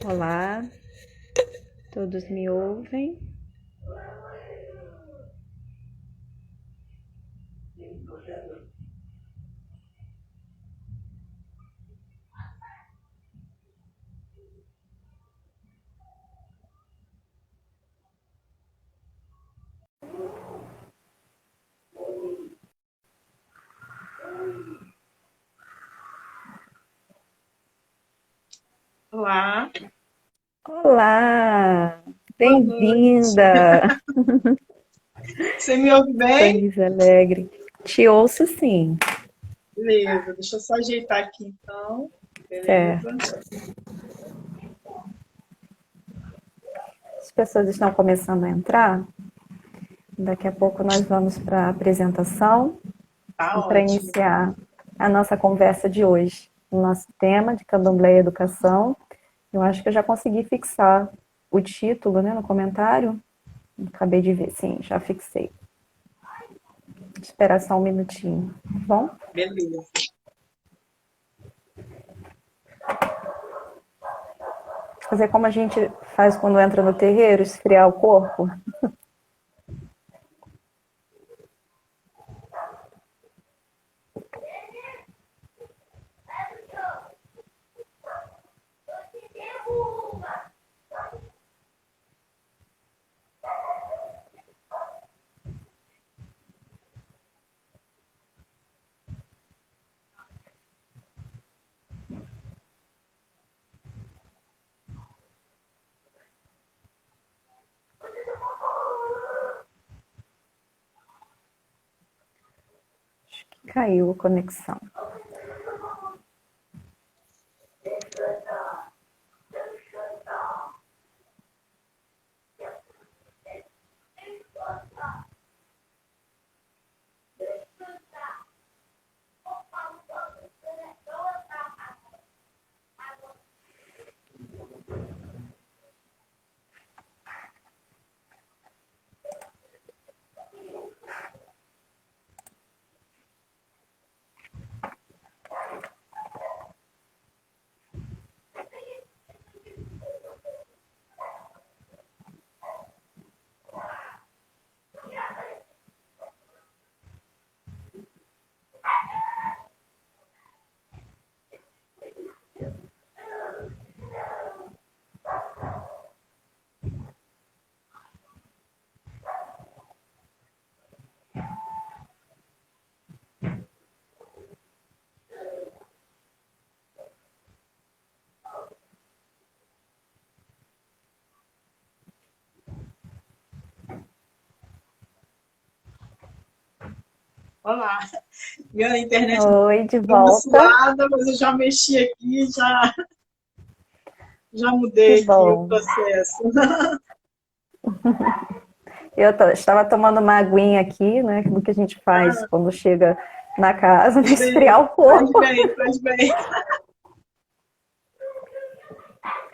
Olá, todos me ouvem? Olá, Olá, boa noite. bem-vinda, Você me ouve bem? Sorriso Alegre. Te ouço sim, Beleza, deixa eu só ajeitar aqui então. Beleza. certo. As pessoas estão começando a entrar. Daqui a pouco nós vamos para a apresentação e Tá para ótimo. iniciar a nossa conversa de hoje. O nosso tema de Candomblé e Educação. Eu acho que eu já consegui fixar o título, né, no comentário. Acabei de ver, sim, já fixei. Esperar só um minutinho, tá bom? Beleza. Fazer como a gente faz quando entra no terreiro, esfriar o corpo. Caiu a conexão. Olá. Minha internet Oi, de deu uma volta. suada, mas eu já mexi aqui, já Que mudei aqui o bom. processo. Estava tomando uma aguinha aqui, né? Do que a gente faz Ah, quando chega na casa para faz bem, esfriar o faz corpo. bem, faz bem.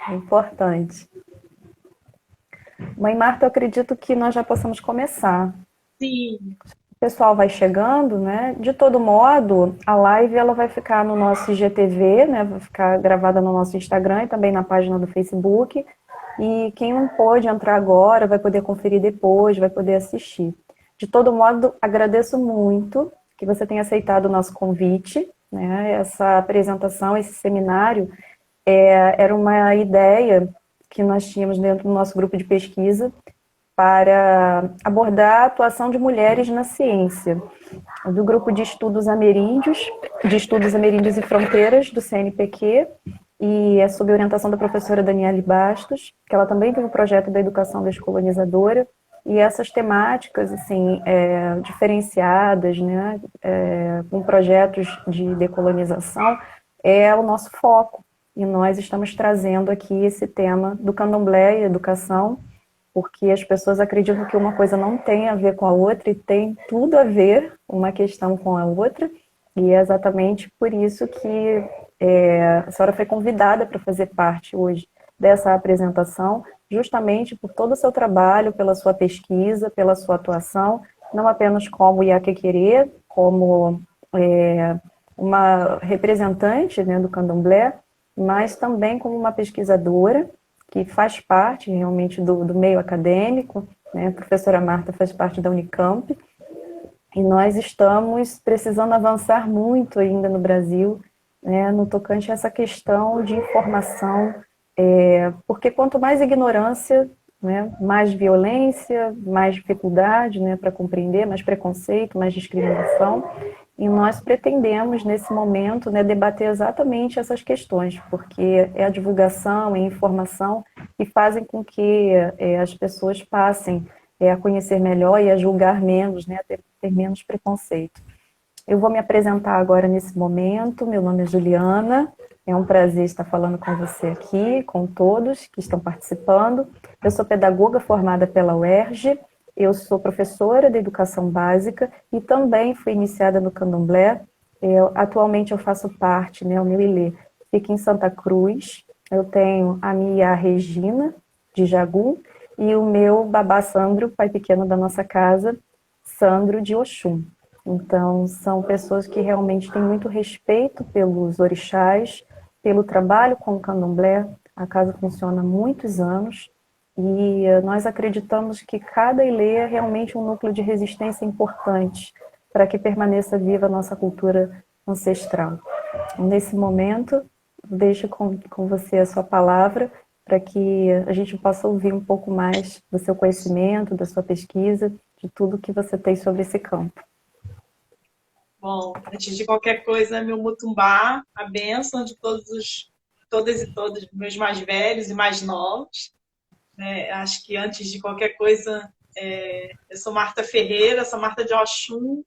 É importante. Mãe Marta, eu acredito que nós já possamos começar. Sim, O pessoal vai chegando, né? De todo modo, a live ela vai ficar no nosso IGTV, né? Vai ficar gravada no nosso Instagram e também na página do Facebook. E quem não pôde entrar agora vai poder conferir depois, vai poder assistir. De todo modo, agradeço muito que você tenha aceitado o nosso convite, né? Essa apresentação, esse seminário, era uma ideia que nós tínhamos dentro do nosso grupo de pesquisa para abordar a atuação de mulheres na ciência, do grupo de estudos ameríndios e fronteiras do CNPq, e é sob orientação da professora Daniele Bastos, que ela também tem um projeto da educação descolonizadora, e essas temáticas, assim, diferenciadas, né, com projetos de decolonização, é o nosso foco. E nós estamos trazendo aqui esse tema do candomblé e educação, porque as pessoas acreditam que uma coisa não tem a ver com a outra e tem tudo a ver uma questão com a outra, e é exatamente por isso que a senhora foi convidada para fazer parte hoje dessa apresentação, justamente por todo o seu trabalho, pela sua pesquisa, pela sua atuação, não apenas como Iaquequerê, como uma representante, né, do candomblé, mas também como uma pesquisadora que faz parte realmente do meio acadêmico, né? A professora Marta faz parte da Unicamp, e nós estamos precisando avançar muito ainda no Brasil, né, no tocante a essa questão de informação, porque quanto mais ignorância, né, mais violência, mais dificuldade, né, para compreender, mais preconceito, mais discriminação, e nós pretendemos, nesse momento, né, debater exatamente essas questões, porque é a divulgação, é a informação que fazem com que as pessoas passem a conhecer melhor e a julgar menos, né, a ter menos preconceito. Eu vou me apresentar agora nesse momento. Meu nome é Juliana, é um prazer estar falando com você aqui, com todos que estão participando. Eu sou pedagoga formada pela UERJ, eu sou professora de educação básica e também fui iniciada no candomblé. Atualmente eu faço parte, né, o meu ilê fica em Santa Cruz. Eu tenho a minha Regina, de Jagu, e o meu babá Sandro, pai pequeno da nossa casa, Sandro de Oxum. Então, são pessoas que realmente têm muito respeito pelos orixás, pelo trabalho com o candomblé. A casa funciona há muitos anos e nós acreditamos que cada ilê é realmente um núcleo de resistência importante para que permaneça viva a nossa cultura ancestral. Nesse momento, deixo com você a sua palavra para que a gente possa ouvir um pouco mais do seu conhecimento, da sua pesquisa, de tudo que você tem sobre esse campo. Bom, antes de qualquer coisa, meu mutumbá, a bênção de todas e todos, meus mais velhos e mais novos. Acho que antes de qualquer coisa, eu sou Marta Ferreira, sou Marta de Oxum,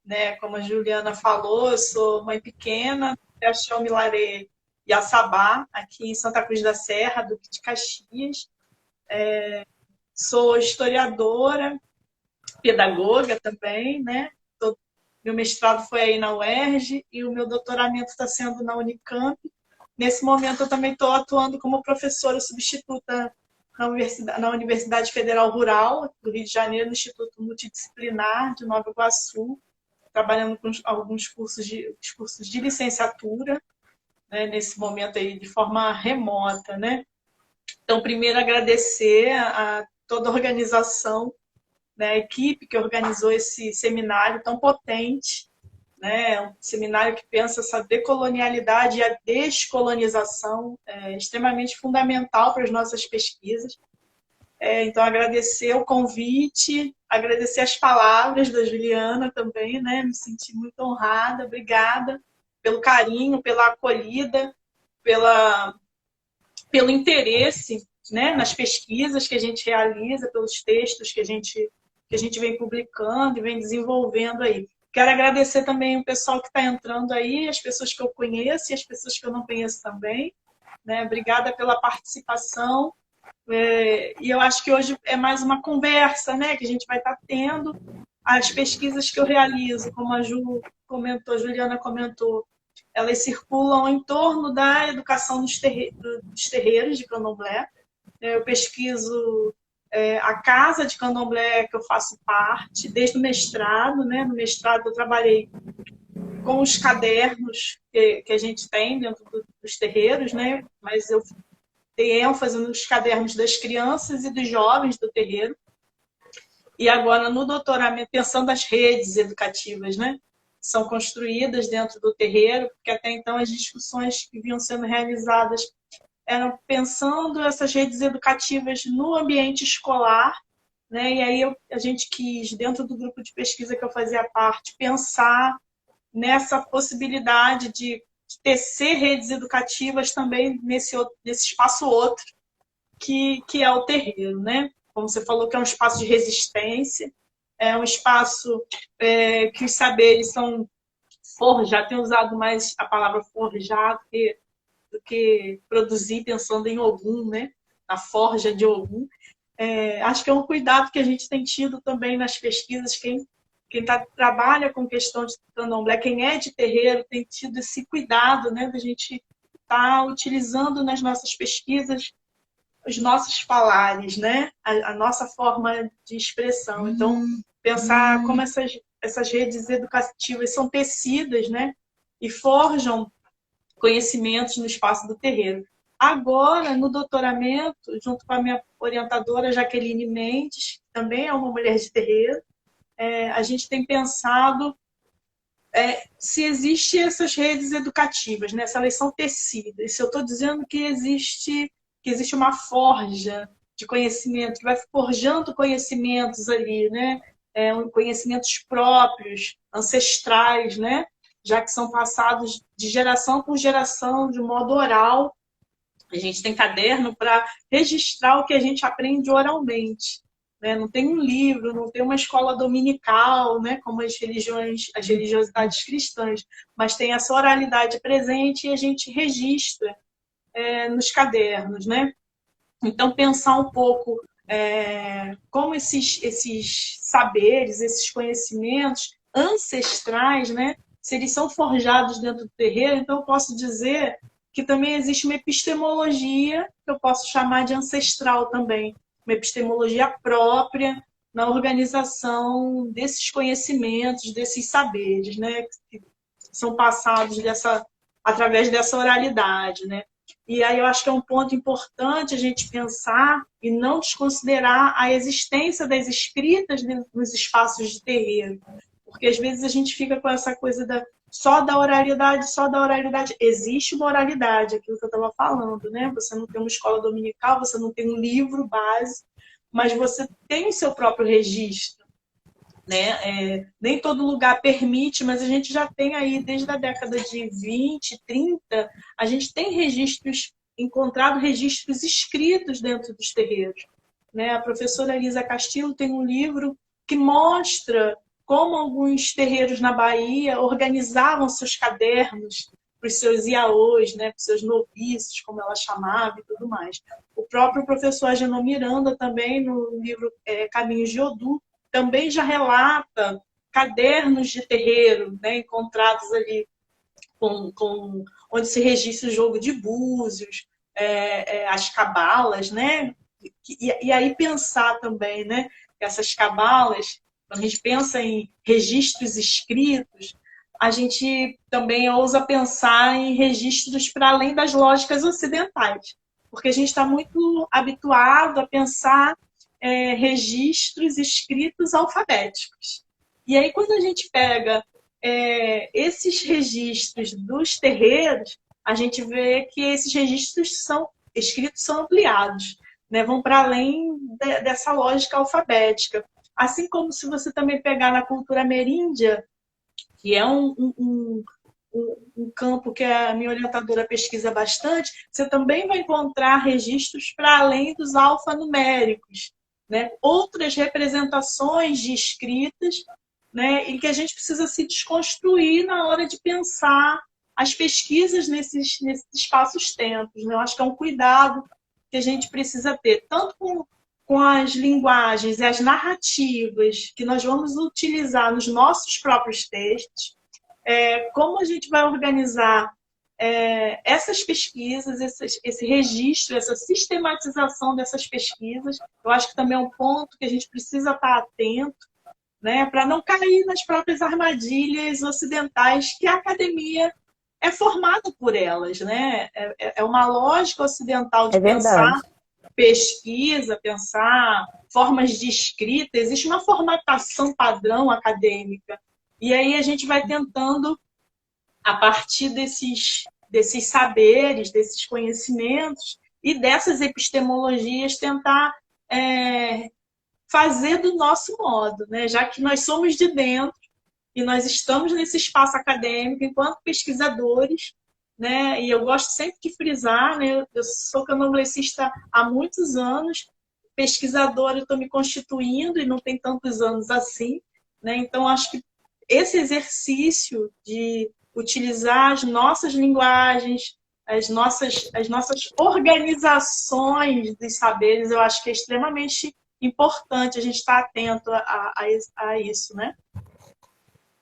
né? Como a Juliana falou, eu sou mãe pequena, Axé Milaré e Açabá, aqui em Santa Cruz da Serra, Duque de Caxias. Sou historiadora, pedagoga também, né? Meu mestrado foi aí na UERJ e o meu doutoramento está sendo na Unicamp. Nesse momento, eu também estou atuando como professora substituta na Universidade Federal Rural do Rio de Janeiro, no Instituto Multidisciplinar de Nova Iguaçu, trabalhando com alguns cursos de licenciatura, né, nesse momento aí de forma remota, né? Então, primeiro agradecer a toda a organização, né, a equipe que organizou esse seminário tão potente, né, um seminário que pensa essa decolonialidade e a descolonização, extremamente fundamental para as nossas pesquisas. Então, agradecer o convite, agradecer as palavras da Juliana também, né, me senti muito honrada, obrigada pelo carinho, pela acolhida, pelo interesse, né, nas pesquisas que a gente realiza, pelos textos que a gente vem publicando e vem desenvolvendo aí. Quero agradecer também o pessoal que está entrando aí, as pessoas que eu conheço e as pessoas que eu não conheço também, né? Obrigada pela participação. E eu acho que hoje é mais uma conversa, né, que a gente vai estar tendo. As pesquisas que eu realizo, como a Juliana comentou, elas circulam em torno da educação dos terreiros de candomblé. Eu pesquiso a casa de candomblé que eu faço parte, desde o mestrado, né? No mestrado eu trabalhei com os cadernos que a gente tem dentro dos terreiros, né? Mas eu dei ênfase nos cadernos das crianças e dos jovens do terreiro. E agora, no doutoramento, pensando as redes educativas, né? Que são construídas dentro do terreiro, porque até então as discussões que vinham sendo realizadas eram pensando essas redes educativas no ambiente escolar, né? E aí a gente quis, dentro do grupo de pesquisa que eu fazia parte, pensar nessa possibilidade de tecer redes educativas também nesse espaço outro, que é o terreiro, né? Como você falou, que é um espaço de resistência, é um espaço que os saberes são forjados, tenho usado mais a palavra forjado do que produzir pensando em Ogum, né? Na forja de Ogum. Acho que é um cuidado que a gente tem tido também nas pesquisas. Quem trabalha com questão de candomblé, quem é de terreiro, tem tido esse cuidado, né? Da gente estar utilizando nas nossas pesquisas os nossos falares, né? A nossa forma de expressão. Então, pensar como essas redes educativas são tecidas, né? E forjam conhecimentos no espaço do terreiro. Agora, no doutoramento, junto com a minha orientadora, Jaqueline Mendes, que também é uma mulher de terreiro, a gente tem pensado se existem essas redes educativas, né? Se elas são tecidas. Se eu estou dizendo que existe uma forja de conhecimento, que vai forjando conhecimentos ali, né? Conhecimentos próprios, ancestrais, né? Já que são passados de geração por geração, de modo oral. A gente tem caderno para registrar o que a gente aprende oralmente. Né? Não tem um livro, não tem uma escola dominical, né? Como as religiosidades cristãs, mas tem essa oralidade presente e a gente registra nos cadernos. Né? Então, pensar um pouco como esses saberes, esses conhecimentos ancestrais, né? Se eles são forjados dentro do terreiro, então eu posso dizer que também existe uma epistemologia, que eu posso chamar de ancestral também, uma epistemologia própria na organização desses conhecimentos, desses saberes, né, que são passados através dessa oralidade, né? E aí eu acho que é um ponto importante a gente pensar e não desconsiderar a existência das escritas nos espaços de terreiro, porque às vezes a gente fica com essa coisa só da oralidade, só da oralidade. Existe uma oralidade, aquilo que eu estava falando, né? Você não tem uma escola dominical, você não tem um livro base, mas você tem o seu próprio registro. Né? Nem todo lugar permite, mas a gente já tem aí, desde a década de 20, 30, a gente tem encontrado registros escritos dentro dos terreiros. Né? A professora Elisa Castillo tem um livro que mostra como alguns terreiros na Bahia organizavam seus cadernos para os seus iaôs, né, para os seus noviços, como ela chamava, e tudo mais. O próprio professor Agenor Miranda também, no livro Caminhos de Odum, também já relata cadernos de terreiro, né, encontrados ali onde se registra o jogo de búzios, as cabalas, né? E aí pensar também, né, que essas cabalas, quando a gente pensa em registros escritos, a gente também ousa pensar em registros para além das lógicas ocidentais, porque a gente está muito habituado a pensar registros escritos alfabéticos. E aí, quando a gente pega esses registros dos terreiros, a gente vê que esses registros escritos são ampliados, né? Vão para além dessa lógica alfabética. Assim como se você também pegar na cultura ameríndia, que é um campo que a minha orientadora pesquisa bastante, você também vai encontrar registros para além dos alfanuméricos, né? Outras representações de escritas, né? E que a gente precisa se desconstruir na hora de pensar as pesquisas nesses espaços-tempos. Né? Eu acho que é um cuidado que a gente precisa ter, tanto com as linguagens e as narrativas que nós vamos utilizar nos nossos próprios textos, como a gente vai organizar essas pesquisas, esse registro, essa sistematização dessas pesquisas. Eu acho que também é um ponto que a gente precisa estar atento, né, para não cair nas próprias armadilhas ocidentais que a academia é formada por elas. Né? É uma lógica ocidental de pensar pesquisa, pensar formas de escrita, existe uma formatação padrão acadêmica. E aí a gente vai tentando, a partir desses saberes, desses conhecimentos e dessas epistemologias, tentar fazer do nosso modo, né? Já que nós somos de dentro e nós estamos nesse espaço acadêmico enquanto pesquisadores, né? E eu gosto sempre de frisar, né? Eu sou candomblessista há muitos anos, pesquisadora eu estou me constituindo e não tem tantos anos assim, né? Então acho que esse exercício de utilizar as nossas linguagens, as nossas organizações dos saberes, eu acho que é extremamente importante a gente estar atento a isso, né?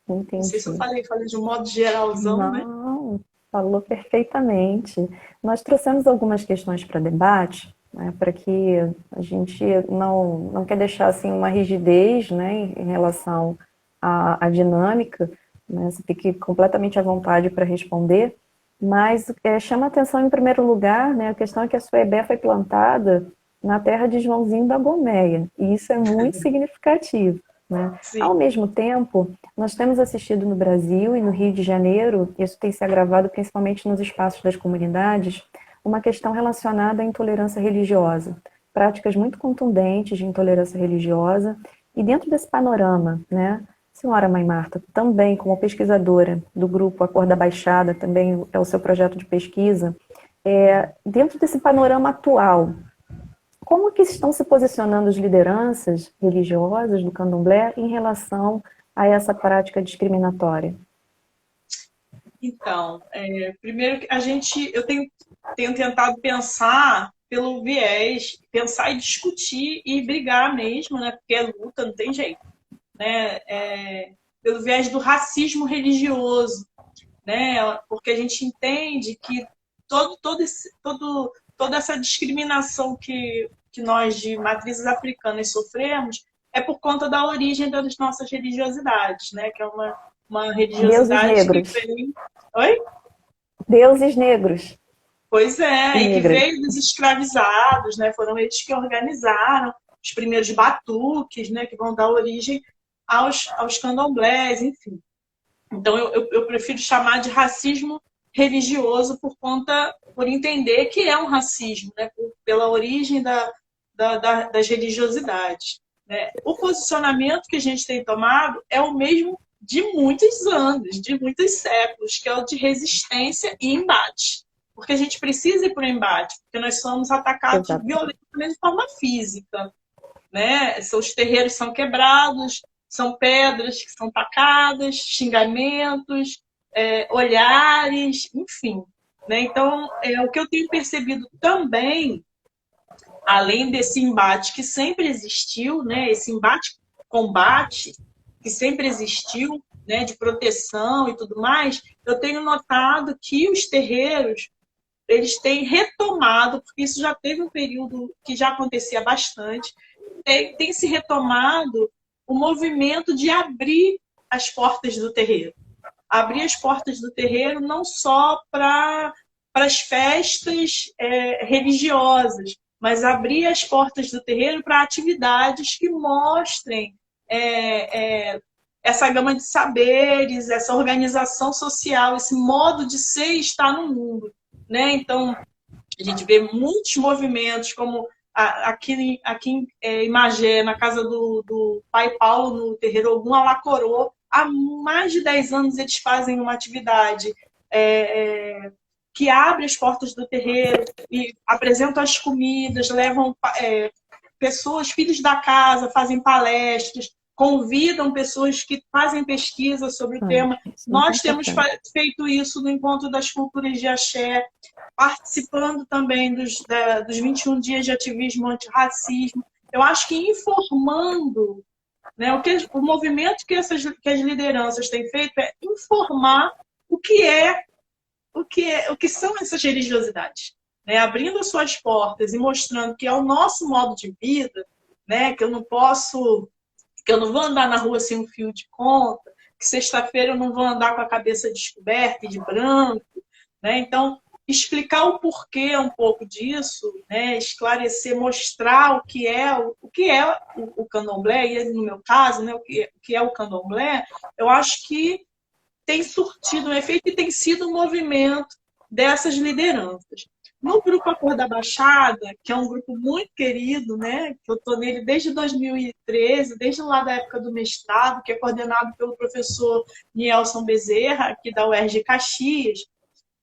Entendi. Não sei se eu falei de um modo geralzão, não, né? Não, falou perfeitamente. Nós trouxemos algumas questões para debate, né, para que a gente não quer deixar assim, uma rigidez, né, em relação à dinâmica, né, você fique completamente à vontade para responder. Mas chama atenção em primeiro lugar, né, a questão é que a Suebé foi plantada na terra de Joãozinho da Gomeia, e isso é muito significativo, né? Sim. Ao mesmo tempo, nós temos assistido no Brasil e no Rio de Janeiro, isso tem se agravado principalmente nos espaços das comunidades, uma questão relacionada à intolerância religiosa, práticas muito contundentes de intolerância religiosa, e dentro desse panorama, né, senhora Mãe Marta, também como pesquisadora do grupo A Cor da Baixada, também é o seu projeto de pesquisa, dentro desse panorama atual, como que estão se posicionando as lideranças religiosas do candomblé em relação a essa prática discriminatória? Então, primeiro eu tenho tentado pensar pelo viés, pensar e discutir e brigar mesmo, né? Porque é luta, não tem jeito, né? Pelo viés do racismo religioso, né? Porque a gente entende que toda essa discriminação que nós de matrizes africanas sofremos é por conta da origem das nossas religiosidades, né? Que é uma Deuses religiosidade que negros. vem. Oi? Deuses negros Pois e é, e que negras. veio dos escravizados, né? Foram eles que organizaram os primeiros batuques, né? Que vão dar origem aos candomblés, enfim. Então, eu prefiro chamar de racismo religioso por entender que é um racismo, né? Pela origem das religiosidades. Né? O posicionamento que a gente tem tomado é o mesmo de muitos anos, de muitos séculos, que é o de resistência e embate. Porque a gente precisa ir para o embate, porque nós somos atacados Exato. violentamente de forma física. Né? Os terreiros são quebrados, são pedras que são tacadas, xingamentos, olhares, enfim. Né? Então, o que eu tenho percebido também, além desse embate que sempre existiu, né? Esse embate-combate que sempre existiu, né? De proteção e tudo mais, eu tenho notado que os terreiros eles têm retomado, porque isso já teve um período que já acontecia bastante, tem se retomado o movimento de abrir as portas do terreiro. Abrir as portas do terreiro não só para as festas religiosas, mas abrir as portas do terreiro para atividades que mostrem essa gama de saberes, essa organização social, esse modo de ser e estar no mundo. Né? Então, a gente vê muitos movimentos, como aqui em Magé, na casa do pai Paulo, no terreiro Ogum Alacorô, há mais de 10 anos eles fazem uma atividade que abre as portas do terreiro e apresentam as comidas, levam pessoas, filhos da casa, fazem palestras, convidam pessoas que fazem pesquisa sobre o tema. Isso é muito Nós temos importante. feito isso no Encontro das Culturas de Axé, participando também dos 21 dias de ativismo antirracismo. Eu acho que informando, né, o movimento que as lideranças têm feito é informar o que são essas religiosidades. Né, abrindo as suas portas e mostrando que é o nosso modo de vida, né, que eu não vou andar na rua sem um fio de conta, que sexta-feira eu não vou andar com a cabeça descoberta e de branco. Né? Então, explicar o porquê um pouco disso, né? Esclarecer, mostrar o que é o candomblé, e no meu caso, né, o que é o candomblé, eu acho que tem surtido um efeito e tem sido um movimento dessas lideranças. No grupo A Cor da Baixada, que é um grupo muito querido, né, que eu estou nele desde 2013, desde lá da época do mestrado, que é coordenado pelo professor Nielson Bezerra, aqui da UERJ Caxias,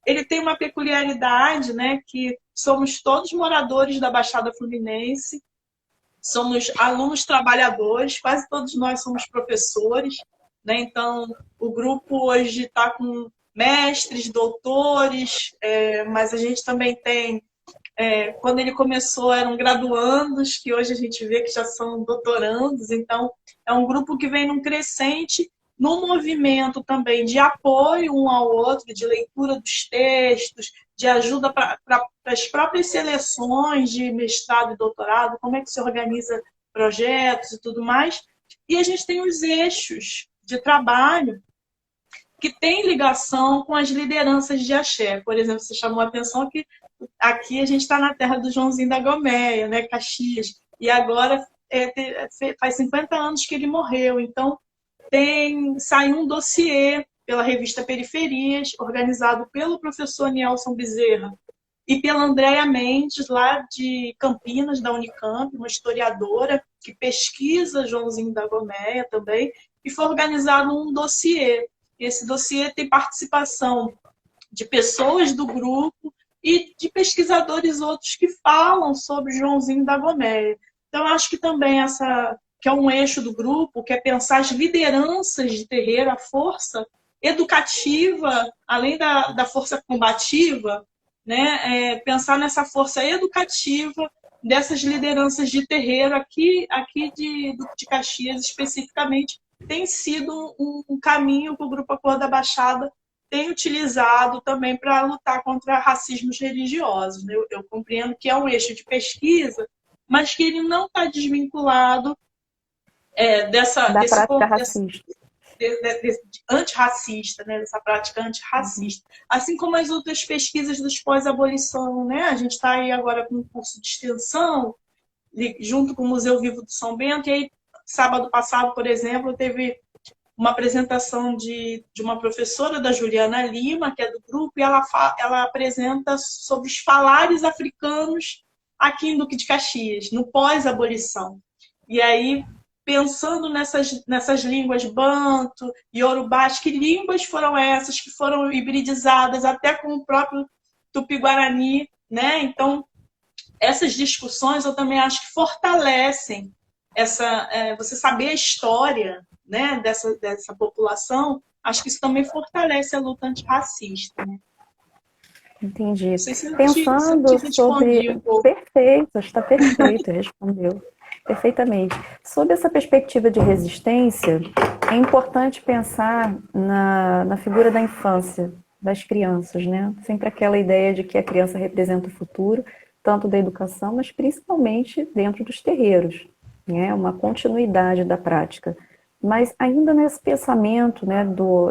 ele tem uma peculiaridade, né, que somos todos moradores da Baixada Fluminense, somos alunos trabalhadores, quase todos nós somos professores, né? Então, o grupo hoje está com mestres, doutores, mas a gente também tem, quando ele começou eram graduandos, que hoje a gente vê que já são doutorandos, então é um grupo que vem num crescente, num movimento também de apoio um ao outro, de leitura dos textos, de ajuda para as próprias seleções de mestrado e doutorado, como é que se organiza projetos e tudo mais. E a gente tem os eixos de trabalho que tem ligação com as lideranças de axé. Por exemplo, você chamou a atenção que aqui a gente está na terra do Joãozinho da Gomeia, né, Caxias, e agora faz 50 anos que ele morreu. Então, saiu um dossiê pela revista Periferias, organizado pelo professor Nielson Bezerra e pela Andréia Mendes, lá de Campinas, da Unicamp, uma historiadora que pesquisa Joãozinho da Gomeia também, e foi organizado um dossiê. Esse dossiê tem participação de pessoas do grupo e de pesquisadores outros que falam sobre Joãozinho da Gomeia. Então, acho que também que é um eixo do grupo, que é pensar as lideranças de terreiro, a força educativa, além da força combativa, né? Pensar nessa força educativa dessas lideranças de terreiro aqui de Caxias especificamente, tem sido um caminho que o Grupo Acordo da Baixada tem utilizado também para lutar contra racismos religiosos. Eu compreendo que é um eixo de pesquisa, mas que ele não está desvinculado Da prática racista. Antirracista, né? Dessa prática antirracista. Assim como as outras pesquisas dos pós-abolição, né? A gente está aí agora com um curso de extensão, junto com o Museu Vivo do São Bento, e aí, sábado passado, por exemplo, teve uma apresentação de uma professora, da Juliana Lima, que é do grupo, e ela apresenta sobre os falares africanos aqui em Duque de Caxias, no pós-abolição. E aí, pensando nessas línguas banto e yorubás, que línguas foram essas que foram hibridizadas até com o próprio tupi-guarani, né? Então, essas discussões eu também acho que fortalecem você saber a história, né, dessa população. Acho que isso também fortalece a luta antirracista, né? Entendi. Não sei se Pensando te sobre... um pouco. Perfeito, está perfeito, respondeu perfeitamente. Sob essa perspectiva de resistência, é importante pensar na figura da infância, das crianças, né? Sempre aquela ideia de que a criança representa o futuro, tanto da educação, mas principalmente dentro dos terreiros, né? Uma continuidade da prática. Mas ainda nesse pensamento, né,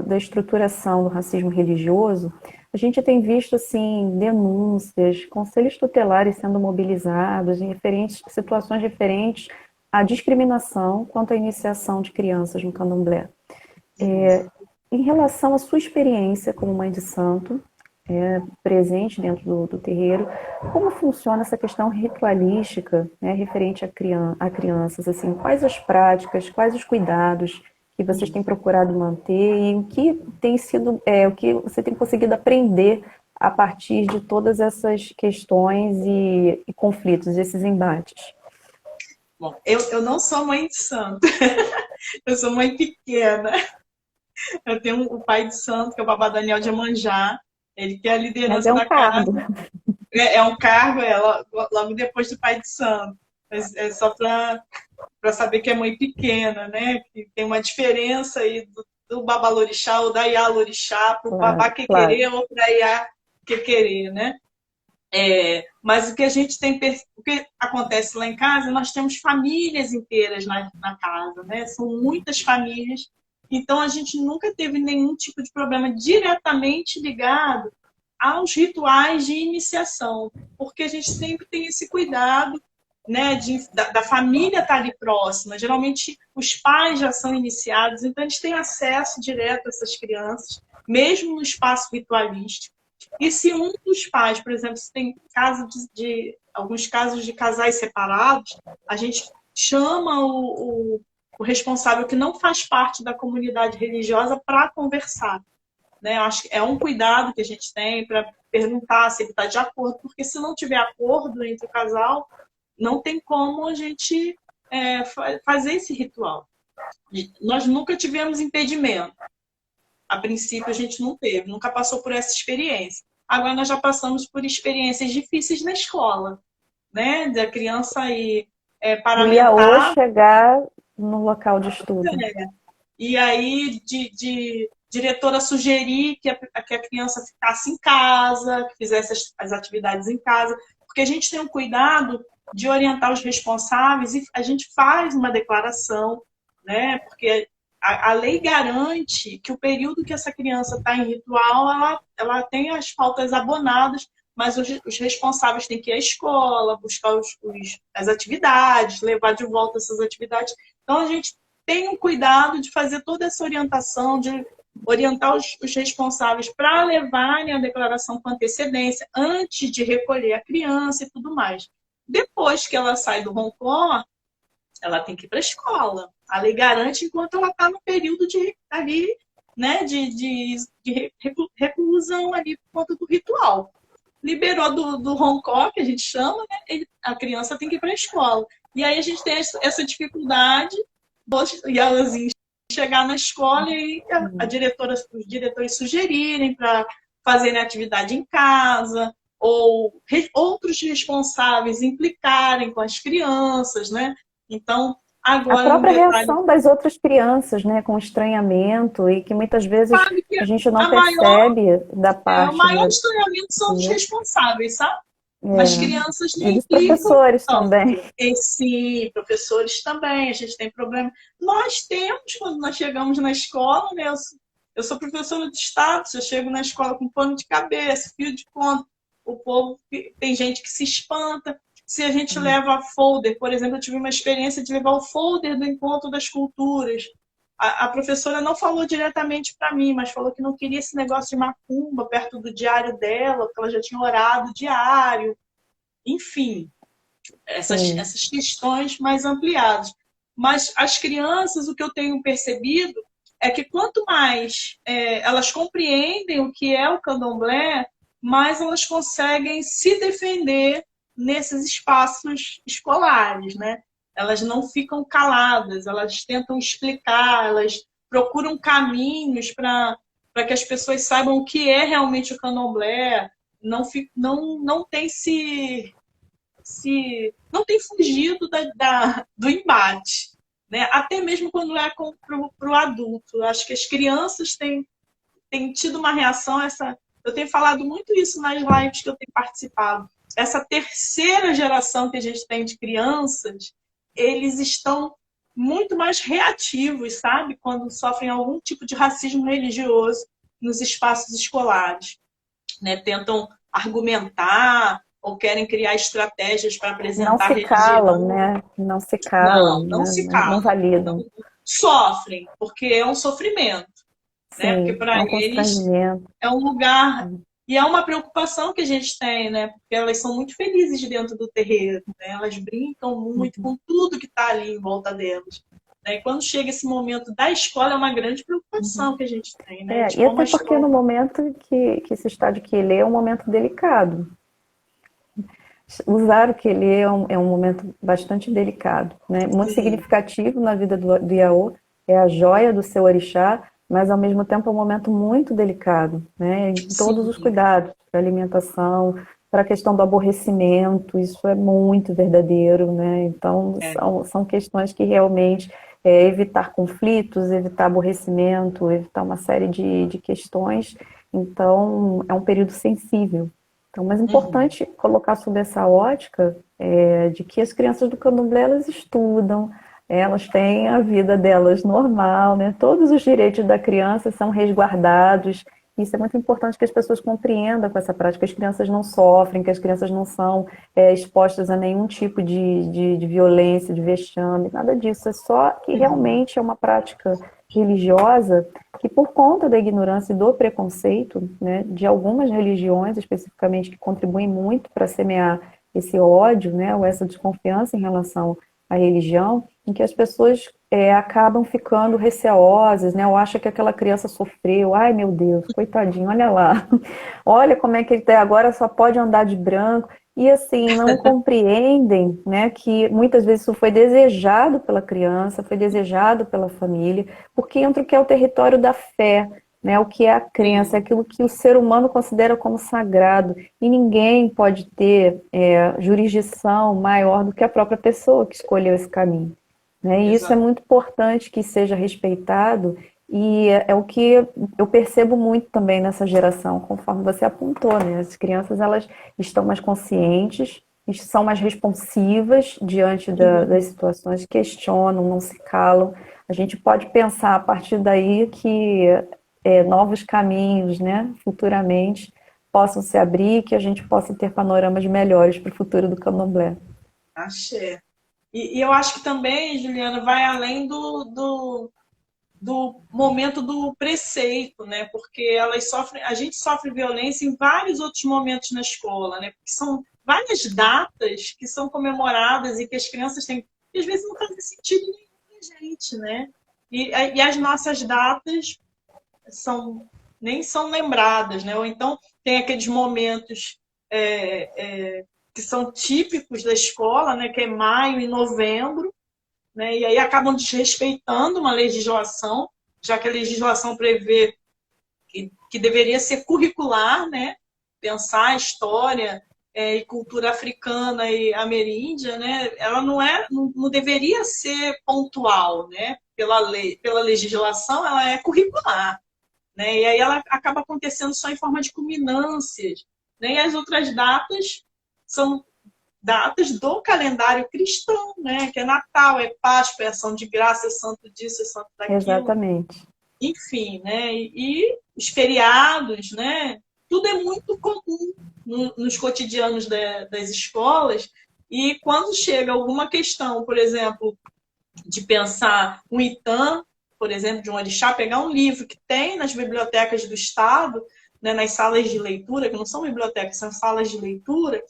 da estruturação do racismo religioso, a gente tem visto assim denúncias, conselhos tutelares sendo mobilizados em situações referentes à discriminação quanto à iniciação de crianças no candomblé. Em relação à sua experiência como mãe de santo, presente dentro do terreiro, como funciona essa questão ritualística, né, referente a crianças? Assim, quais as práticas, quais os cuidados que vocês têm procurado manter e o que tem sido, o que você tem conseguido aprender a partir de todas essas questões e conflitos, esses embates? Bom, eu não sou mãe de santo, eu sou mãe pequena. Eu tenho o pai de santo, que é o Babá Daniel de Amanjá, ele que é a Mas liderança é um da casa. cargo. É um cargo, logo depois do pai de santo. Mas é só para saber que é mãe pequena, né? Que tem uma diferença aí do Babalorixá ou da Ialorixá para o Babá Quequerê ou para Iá Quequerê, né? Mas o que acontece lá em casa, nós temos famílias inteiras na casa, né? São muitas famílias, então a gente nunca teve nenhum tipo de problema diretamente ligado aos rituais de iniciação, porque a gente sempre tem esse cuidado, né, da família estar ali próxima. Geralmente os pais já são iniciados, então eles têm acesso direto a essas crianças, mesmo no espaço ritualístico. E se um dos pais, por exemplo, se tem alguns casos de casais separados, a gente chama o responsável que não faz parte da comunidade religiosa para conversar. Né? Eu acho que é um cuidado que a gente tem para perguntar se ele está de acordo, porque se não tiver acordo entre o casal, não tem como a gente fazer esse ritual. Nós nunca tivemos impedimento. A princípio, a gente não teve, nunca passou por essa experiência. Agora, nós já passamos por experiências difíceis na escola, né? Da criança ir paramentar. Ou chegar no local de estudo. E aí, de diretora sugerir que a criança ficasse em casa, que fizesse as atividades em casa, porque a gente tem um cuidado de orientar os responsáveis e a gente faz uma declaração, né? Porque a lei garante que o período que essa criança está em ritual, ela tem as faltas abonadas, mas os responsáveis têm que ir à escola, buscar as atividades, levar de volta essas atividades. Então, a gente tem um cuidado de fazer toda essa orientação, de orientar os responsáveis para levarem a declaração com antecedência, antes de recolher a criança e tudo mais. Depois que ela sai do roncó, ela tem que ir para a escola. A lei garante enquanto ela está no período ali, né, de reclusão ali por conta do ritual. Liberou do roncó, que a gente chama, né, a criança tem que ir para a escola. E aí a gente tem essa dificuldade e elas chegar na escola e os diretores sugerirem para fazerem atividade em casa, ou outros responsáveis implicarem com as crianças, né? Então, agora... A própria reação das outras crianças, né? Com estranhamento, e que muitas vezes a gente não percebe da parte... O maior estranhamento são os responsáveis, sabe? As crianças nem e os professores também. Sim, professores também, a gente tem problema. Nós temos, quando nós chegamos na escola, né? Eu sou professora de status, eu chego na escola com pano de cabeça, fio de conta. O povo, tem gente que se espanta. Se a gente leva folder, por exemplo, eu tive uma experiência de levar o folder do Encontro das Culturas. A professora não falou diretamente para mim, mas falou que não queria esse negócio de macumba perto do diário dela, porque ela já tinha orado o diário. Enfim, essas questões mais ampliadas. Mas as crianças, o que eu tenho percebido é que quanto mais elas compreendem o que é o candomblé, mais elas conseguem se defender nesses espaços escolares, né? Elas não ficam caladas, elas tentam explicar, elas procuram caminhos para que as pessoas saibam o que é realmente o candomblé, não tem não tem fugido do embate, né? Até mesmo quando é para o adulto. Acho que as crianças têm tido uma reação eu tenho falado muito isso nas lives que eu tenho participado. Essa terceira geração que a gente tem de crianças, eles estão muito mais reativos, sabe? Quando sofrem algum tipo de racismo religioso nos espaços escolares, né? Tentam argumentar ou querem criar estratégias para apresentar a religião. Não se calam, né? Não se calam. Não se calam. Não validam. Sofrem, porque é um sofrimento. Sim, né? Porque para eles é um lugar... E é uma preocupação que a gente tem, né? Porque elas são muito felizes dentro do terreiro, né? Elas brincam muito com tudo que está ali em volta delas. Né? E quando chega esse momento da escola, é uma grande preocupação que a gente tem, né? E até porque no momento que se está de quelê é um momento delicado. Usar o quelê é um momento bastante delicado, né? Muito significativo na vida do Iaô, é a joia do seu orixá, mas ao mesmo tempo é um momento muito delicado, né? Em todos os cuidados, para alimentação, para a questão do aborrecimento, isso é muito verdadeiro, né? Então são questões que realmente evitar conflitos, evitar aborrecimento, evitar uma série de questões. Então é um período sensível. Então, mas é importante colocar sob essa ótica de que as crianças do candomblé, elas estudam, elas têm a vida delas normal, né? Todos os direitos da criança são resguardados. Isso é muito importante que as pessoas compreendam com essa prática. As crianças não sofrem, que as crianças não são expostas a nenhum tipo de violência, de vexame, nada disso. É só que realmente é uma prática religiosa que, por conta da ignorância e do preconceito, né, de algumas religiões, especificamente, que contribuem muito para semear esse ódio, né, ou essa desconfiança em relação à religião, em que as pessoas acabam ficando receosas, né, ou acham que aquela criança sofreu, ai meu Deus, coitadinho, olha lá, olha como é que ele tá, agora só pode andar de branco, e assim, não compreendem, né, que muitas vezes isso foi desejado pela criança, foi desejado pela família, porque entra o que é o território da fé, né, o que é a crença, aquilo que o ser humano considera como sagrado, e ninguém pode ter jurisdição maior do que a própria pessoa que escolheu esse caminho. Né? E isso é muito importante que seja respeitado, e é o que eu percebo muito também nessa geração, conforme você apontou, né? As crianças, elas estão mais conscientes, são mais responsivas diante das situações, questionam, não se calam. a gente pode pensar a partir daí que novos caminhos, né, futuramente, possam se abrir, que a gente possa ter panoramas melhores para o futuro do candomblé. Axé. E eu acho que também, Juliana, vai além do momento do preceito, né? Porque a gente sofre violência em vários outros momentos na escola, né? Porque são várias datas que são comemoradas e que as crianças têm, que às vezes não fazem sentido nenhum pra gente, né? E as nossas datas nem são lembradas, né? Ou então tem aqueles momentos que são típicos da escola, né? Que é maio e novembro, né? E aí acabam desrespeitando uma legislação, já que a legislação prevê que deveria ser curricular, né? Pensar a história e cultura africana e ameríndia, né? Ela não deveria ser pontual, né? Pela lei, pela legislação, ela é curricular, né? E aí ela acaba acontecendo só em forma de culminâncias, né? E as outras datas são datas do calendário cristão, né? Que é Natal, é Páscoa, é Ação de Graça, é Santo disso, é Santo daquilo. Exatamente. Enfim, né? E os feriados, né? Tudo é muito comum nos cotidianos das escolas. E quando chega alguma questão, por exemplo, de pensar um Itam, por exemplo, de um orixá, pegar um livro que tem nas bibliotecas do Estado, né, nas salas de leitura, que não são bibliotecas, são salas de leitura,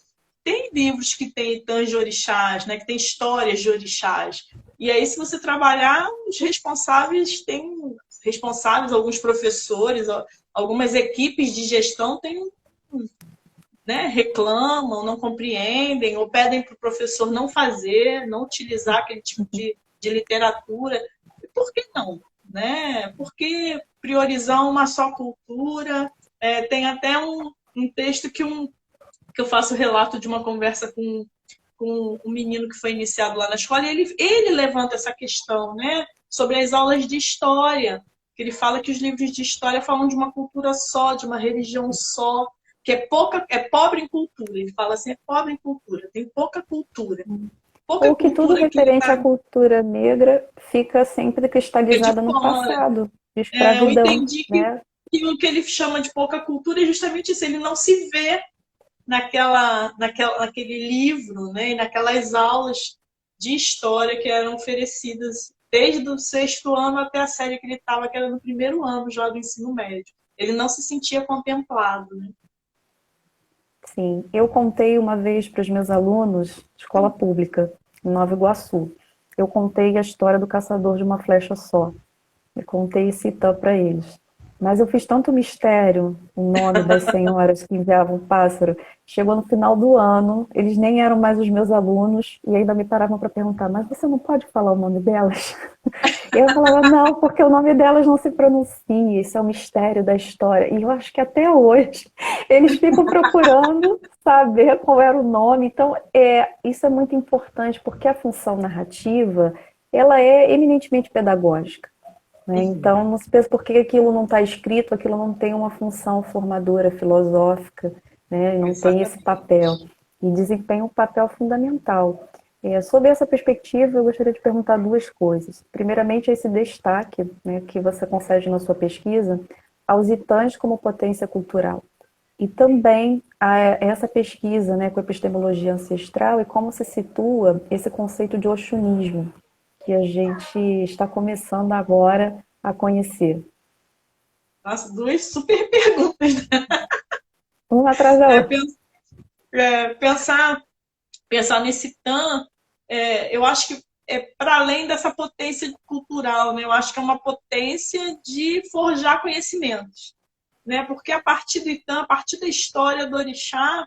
tem livros que tem Itãs de orixás, né, que tem histórias de orixás. E aí, se você trabalhar, os responsáveis têm responsáveis, alguns professores, algumas equipes de gestão têm, né, reclamam, não compreendem, ou pedem para o professor não fazer, não utilizar aquele tipo de literatura. E por que não? Né? Por que priorizar uma só cultura? Tem até um texto que eu faço relato de uma conversa com um menino que foi iniciado lá na escola, e ele levanta essa questão, né, sobre as aulas de história, que ele fala que os livros de história falam de uma cultura só, de uma religião só, que é pobre em cultura. Ele fala assim, é pobre em cultura, tem pouca cultura. Pouca Ou que tudo cultura que referente à tá cultura negra fica sempre de cristalizada no fora. passado, de Eu escravidão, entendi né? que o que ele chama de pouca cultura é justamente isso, ele não se vê naquele livro, né, e naquelas aulas de história que eram oferecidas desde o 6º ano até a série que ele estava, que era no 1º ano já do ensino médio. Ele não se sentia contemplado. Né? Sim, eu contei uma vez para os meus alunos, escola pública, em Nova Iguaçu. Eu contei a história do caçador de uma flecha só. Eu contei esse Itã para eles. Mas eu fiz tanto mistério, o nome das senhoras que enviavam o pássaro. Chegou no final do ano, eles nem eram mais os meus alunos e ainda me paravam para perguntar: mas você não pode falar o nome delas? E eu falava: não, porque o nome delas não se pronuncia, isso é um mistério da história. E eu acho que até hoje eles ficam procurando saber qual era o nome. Então, isso é muito importante, porque a função narrativa, ela é eminentemente pedagógica. Né? Então, não se pensa por que aquilo não está escrito, aquilo não tem uma função formadora, filosófica, né? Não tem esse papel. E desempenha um papel fundamental. Sob essa perspectiva, eu gostaria de perguntar duas coisas. Primeiramente, esse destaque, né, que você concede na sua pesquisa aos Itãs como potência cultural. E também essa pesquisa, né, com epistemologia ancestral e como se situa esse conceito de oxunismo, que a gente está começando agora a conhecer. Nossa, duas super perguntas. Né? Uma atrás da outra. Pensar nesse TAM, eu acho que para além dessa potência cultural, né? Eu acho que é uma potência de forjar conhecimentos. Né? Porque a partir do Itã, a partir da história do orixá,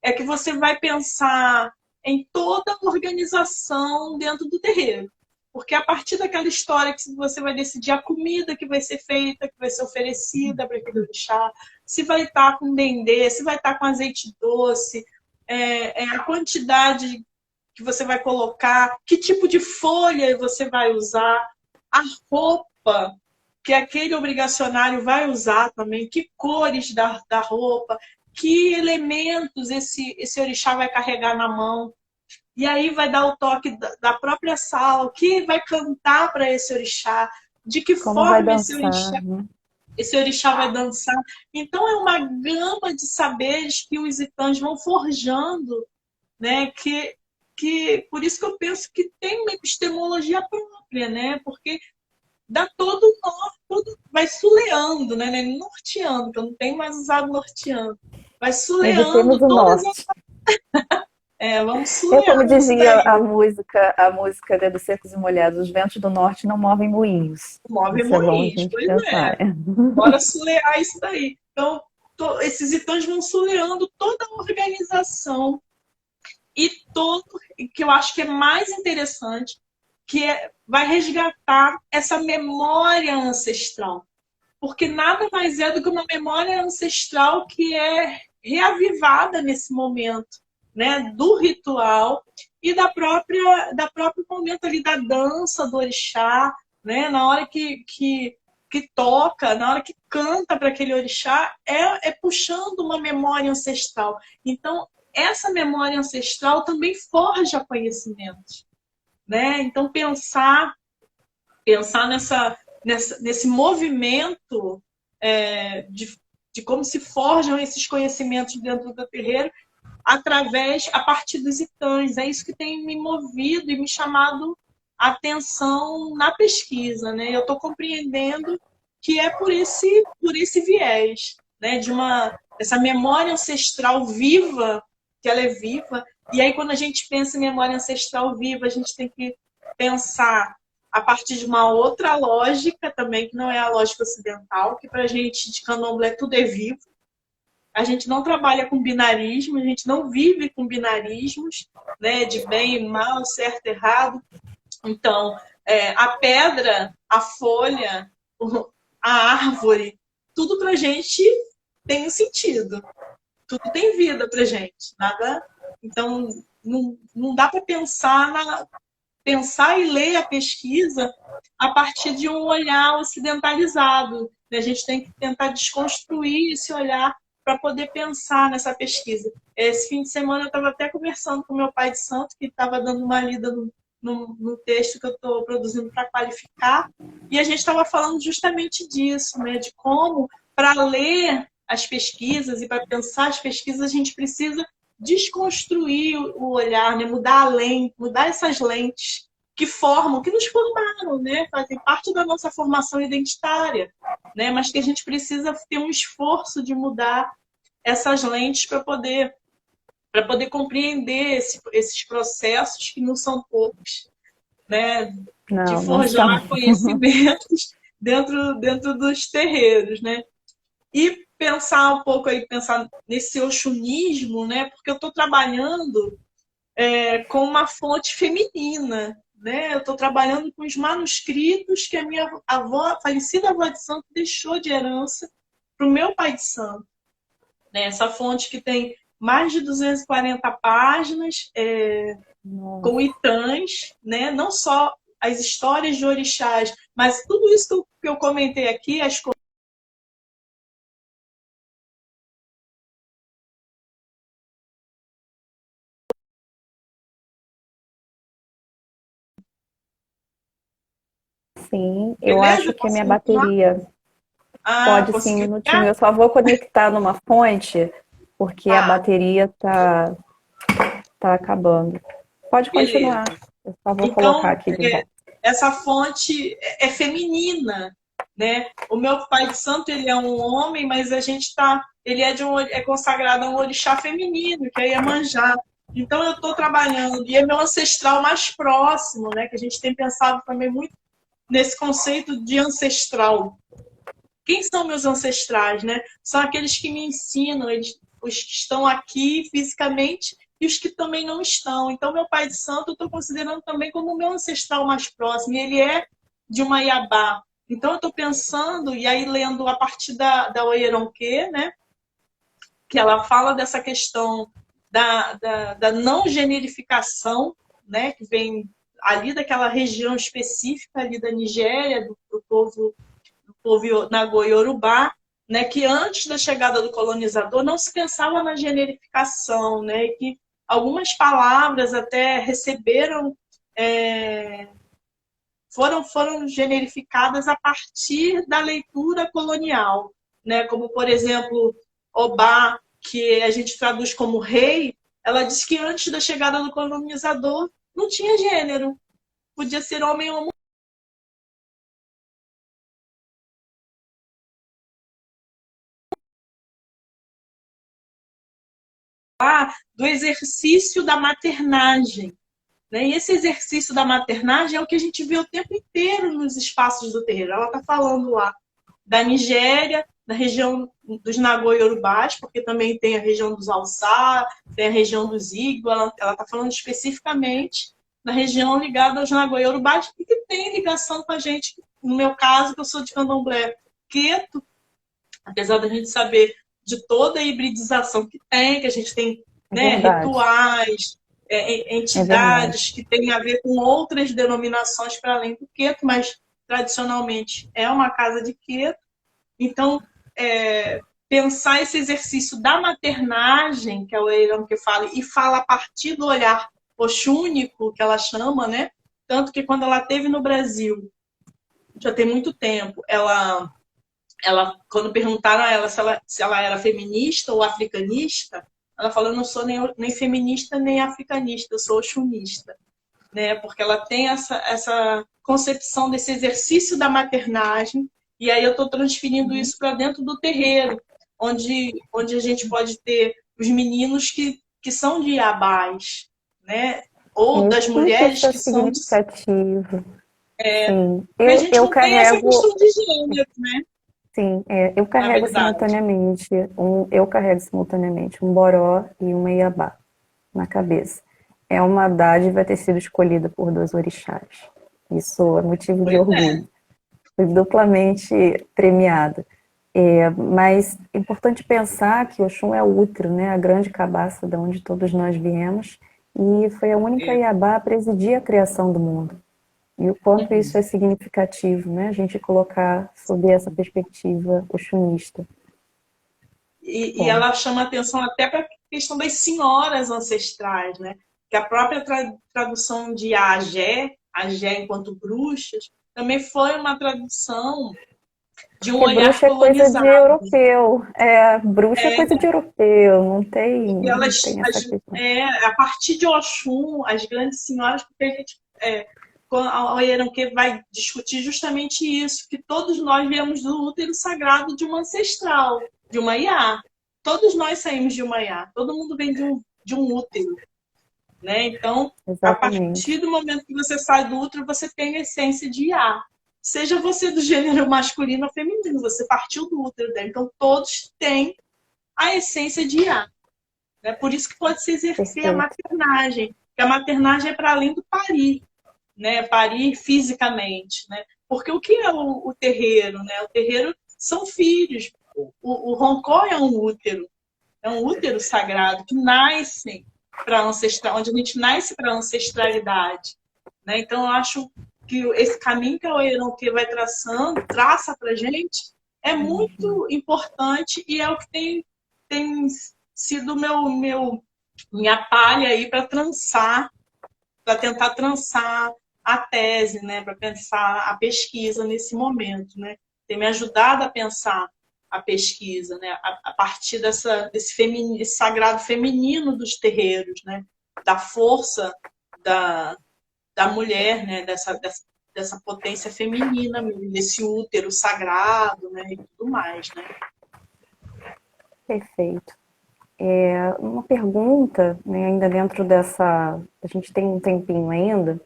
é que você vai pensar em toda a organização dentro do terreiro. Porque a partir daquela história que você vai decidir a comida que vai ser feita, que vai ser oferecida para aquele orixá, se vai estar com dendê, se vai estar com azeite doce, a quantidade que você vai colocar, que tipo de folha você vai usar, a roupa que aquele obrigacionário vai usar também, que cores da roupa, que elementos esse orixá vai carregar na mão. e aí vai dar o toque da própria sala, o que vai cantar para esse orixá, de que Como vai forma dançar, né? esse orixá vai dançar. Então é uma gama de saberes que os itãs vão forjando, né? Que por isso que eu penso que tem uma epistemologia própria, né? Porque dá todo o norte, vai suleando, né? Norteando, que eu não tenho mais usado norteando. Vai Meditemos suleando o todas as. norte. Vamos É como suleando isso dizia daí. a música, né, dos Secos e Molhados, os ventos do norte não movem moinhos. Move Isso é bom a moinhos, gente pois pensar. é. Bora sulear isso daí. Então, esses itãs vão suleando toda a organização e todo, que eu acho que é mais interessante, vai resgatar essa memória ancestral. Porque nada mais é do que uma memória ancestral que é reavivada nesse momento, né, do ritual e da próprio momento ali da dança do orixá, né, na hora que toca, na hora que canta para aquele orixá, é puxando uma memória ancestral. Então, essa memória ancestral também forja conhecimentos, né? Então, pensar nesse movimento de como se forjam esses conhecimentos dentro do terreiro a partir dos itãs. É isso que tem me movido e me chamado a atenção na pesquisa, né? Eu estou compreendendo que é por esse viés, né? Essa memória ancestral viva, que ela é viva. E aí, quando a gente pensa em memória ancestral viva, a gente tem que pensar a partir de uma outra lógica também, que não é a lógica ocidental, que para a gente de candomblé tudo é vivo. A gente não trabalha com binarismo, a gente não vive com binarismos, né, de bem e mal, certo e errado. Então, a pedra, a folha, a árvore, tudo para a gente tem um sentido. Tudo tem vida para a gente. Nada. Então, não dá para pensar e ler a pesquisa a partir de um olhar ocidentalizado. A gente tem que tentar desconstruir esse olhar para poder pensar nessa pesquisa. Esse fim de semana eu estava até conversando com meu pai de santo, que estava dando uma lida no texto que eu estou produzindo para qualificar, e a gente estava falando justamente disso, né? De como, para ler as pesquisas e para pensar as pesquisas, a gente precisa desconstruir o olhar, né? Mudar a lente, mudar essas lentes que formam, que nos formaram, né? Fazem parte da nossa formação identitária, né? Mas que a gente precisa ter um esforço de mudar essas lentes para poder compreender esses processos que não são poucos, né? De Não, não são. forjar conhecimentos dentro dos terreiros, né? E pensar um pouco aí, pensar nesse oxunismo, né? Porque eu estou trabalhando com uma fonte feminina, né? Eu estou trabalhando com os manuscritos que a minha avó, falecida avó de santo, deixou de herança para o meu pai de santo, né? Essa fonte que tem mais de 240 páginas, com itãs, né? Não só as histórias de orixás, mas tudo isso que eu comentei aqui, as Sim, eu beleza? acho Eu que a posso minha continuar? bateria Ah, pode sim, um conseguiu minutinho. ligar? Eu só vou conectar numa fonte, porque a Tá, bateria tá acabando. Pode beleza. continuar. Eu só vou colocar Então, aqui de volta. essa fonte é feminina, né? O meu pai de santo, ele é um homem, mas a gente ele é consagrado a um orixá feminino, que é Iemanjá. Então eu estou trabalhando, e é meu ancestral mais próximo, né? Que a gente tem pensado também muito nesse conceito de ancestral. Quem são meus ancestrais, né? São aqueles que me ensinam, os que estão aqui fisicamente e os que também não estão. Então, meu pai de santo eu estou considerando também como meu ancestral mais próximo, e ele é de uma Iabá. Então, eu estou pensando, e aí lendo a partir da Oyeronque, né? Que ela fala dessa questão da não generificação, né? Que vem ali daquela região específica ali da Nigéria, do povo Nagô-Yorubá, né, que antes da chegada do colonizador não se pensava na generificação, né, que algumas palavras até receberam, foram generificadas a partir da leitura colonial, né? Como, por exemplo, Obá, que a gente traduz como rei, ela diz que antes da chegada do colonizador não tinha gênero, podia ser homem ou mulher. Do exercício da maternagem. Né? E esse exercício da maternagem é o que a gente vê o tempo inteiro nos espaços do terreiro. Ela está falando lá da Nigéria, na região dos Nagô-Yorubás, porque também tem a região dos Alçá, tem a região dos Igbo. Ela está falando especificamente da região ligada aos Nagô-Yorubás e que tem ligação com a gente. No meu caso, que eu sou de Candomblé Queto, apesar da gente saber de toda a hibridização que tem, que a gente tem, né, rituais, entidades que têm a ver com outras denominações para além do Queto, mas tradicionalmente é uma casa de Queto. Então, pensar esse exercício da maternagem, que é o Eirão que fala, e fala a partir do olhar oxúnico, que ela chama, né? Tanto que quando ela esteve no Brasil, já tem muito tempo, ela quando perguntaram a ela se ela era feminista ou africanista, ela falou: eu não sou nem feminista nem africanista, eu sou oxunista. Né? Porque ela tem essa concepção desse exercício da maternagem, e aí eu estou transferindo isso para dentro do terreiro, onde a gente pode ter os meninos que são de Iabás, né? Ou das mulheres que são de... significativo. Sim. A gente não tem essa questão de gênero, né? Sim, eu carrego simultaneamente, um boró e uma iabá na cabeça. É uma dádiva ter sido escolhida por 2 orixás. Isso é motivo de orgulho. Fui duplamente premiada. Mas é importante pensar que Oxum é o útero, né? A grande cabaça de onde todos nós viemos, e foi a única iabá a presidir a criação do mundo. E o quanto isso é significativo, né? A gente colocar sob essa perspectiva oxunista. E ela chama atenção até para a questão das senhoras ancestrais, né? Que a própria tradução de Agé enquanto bruxas, também foi uma tradução de um olhar colonizado. Bruxa é coisa de europeu. Bruxa é coisa de europeu, não tem essa questão. A partir de Oxum, as grandes senhoras, porque a gente... a Oyeranque vai discutir justamente isso, que todos nós viemos do útero sagrado de uma ancestral, de uma Iá. Todos nós saímos de uma Iá, todo mundo vem de um útero. Né? Então, exatamente. A partir do momento que você sai do útero, você tem a essência de Iá. Seja você do gênero masculino ou feminino, você partiu do útero dele. Então, todos têm a essência de Iá. Né? Por isso que pode se exercer a maternagem, porque a maternagem é para além do parir. Né, parir fisicamente, né? Porque o que é o terreiro, né? O terreiro são filhos. O roncó é um útero sagrado que nasce para ancestral, onde a gente nasce para a ancestralidade, né? Então eu acho que esse caminho que a Oyeranque vai traça para a gente é muito importante e é o que tem sido minha palha aí para tentar trançar a tese, né, para pensar a pesquisa nesse momento, né, tem me ajudado a pensar a pesquisa, né, a partir desse sagrado feminino dos terreiros, né, da força da mulher, né, dessa potência feminina, desse útero sagrado, né, e tudo mais, né. Perfeito. Uma pergunta, né, ainda dentro dessa... A gente tem um tempinho ainda,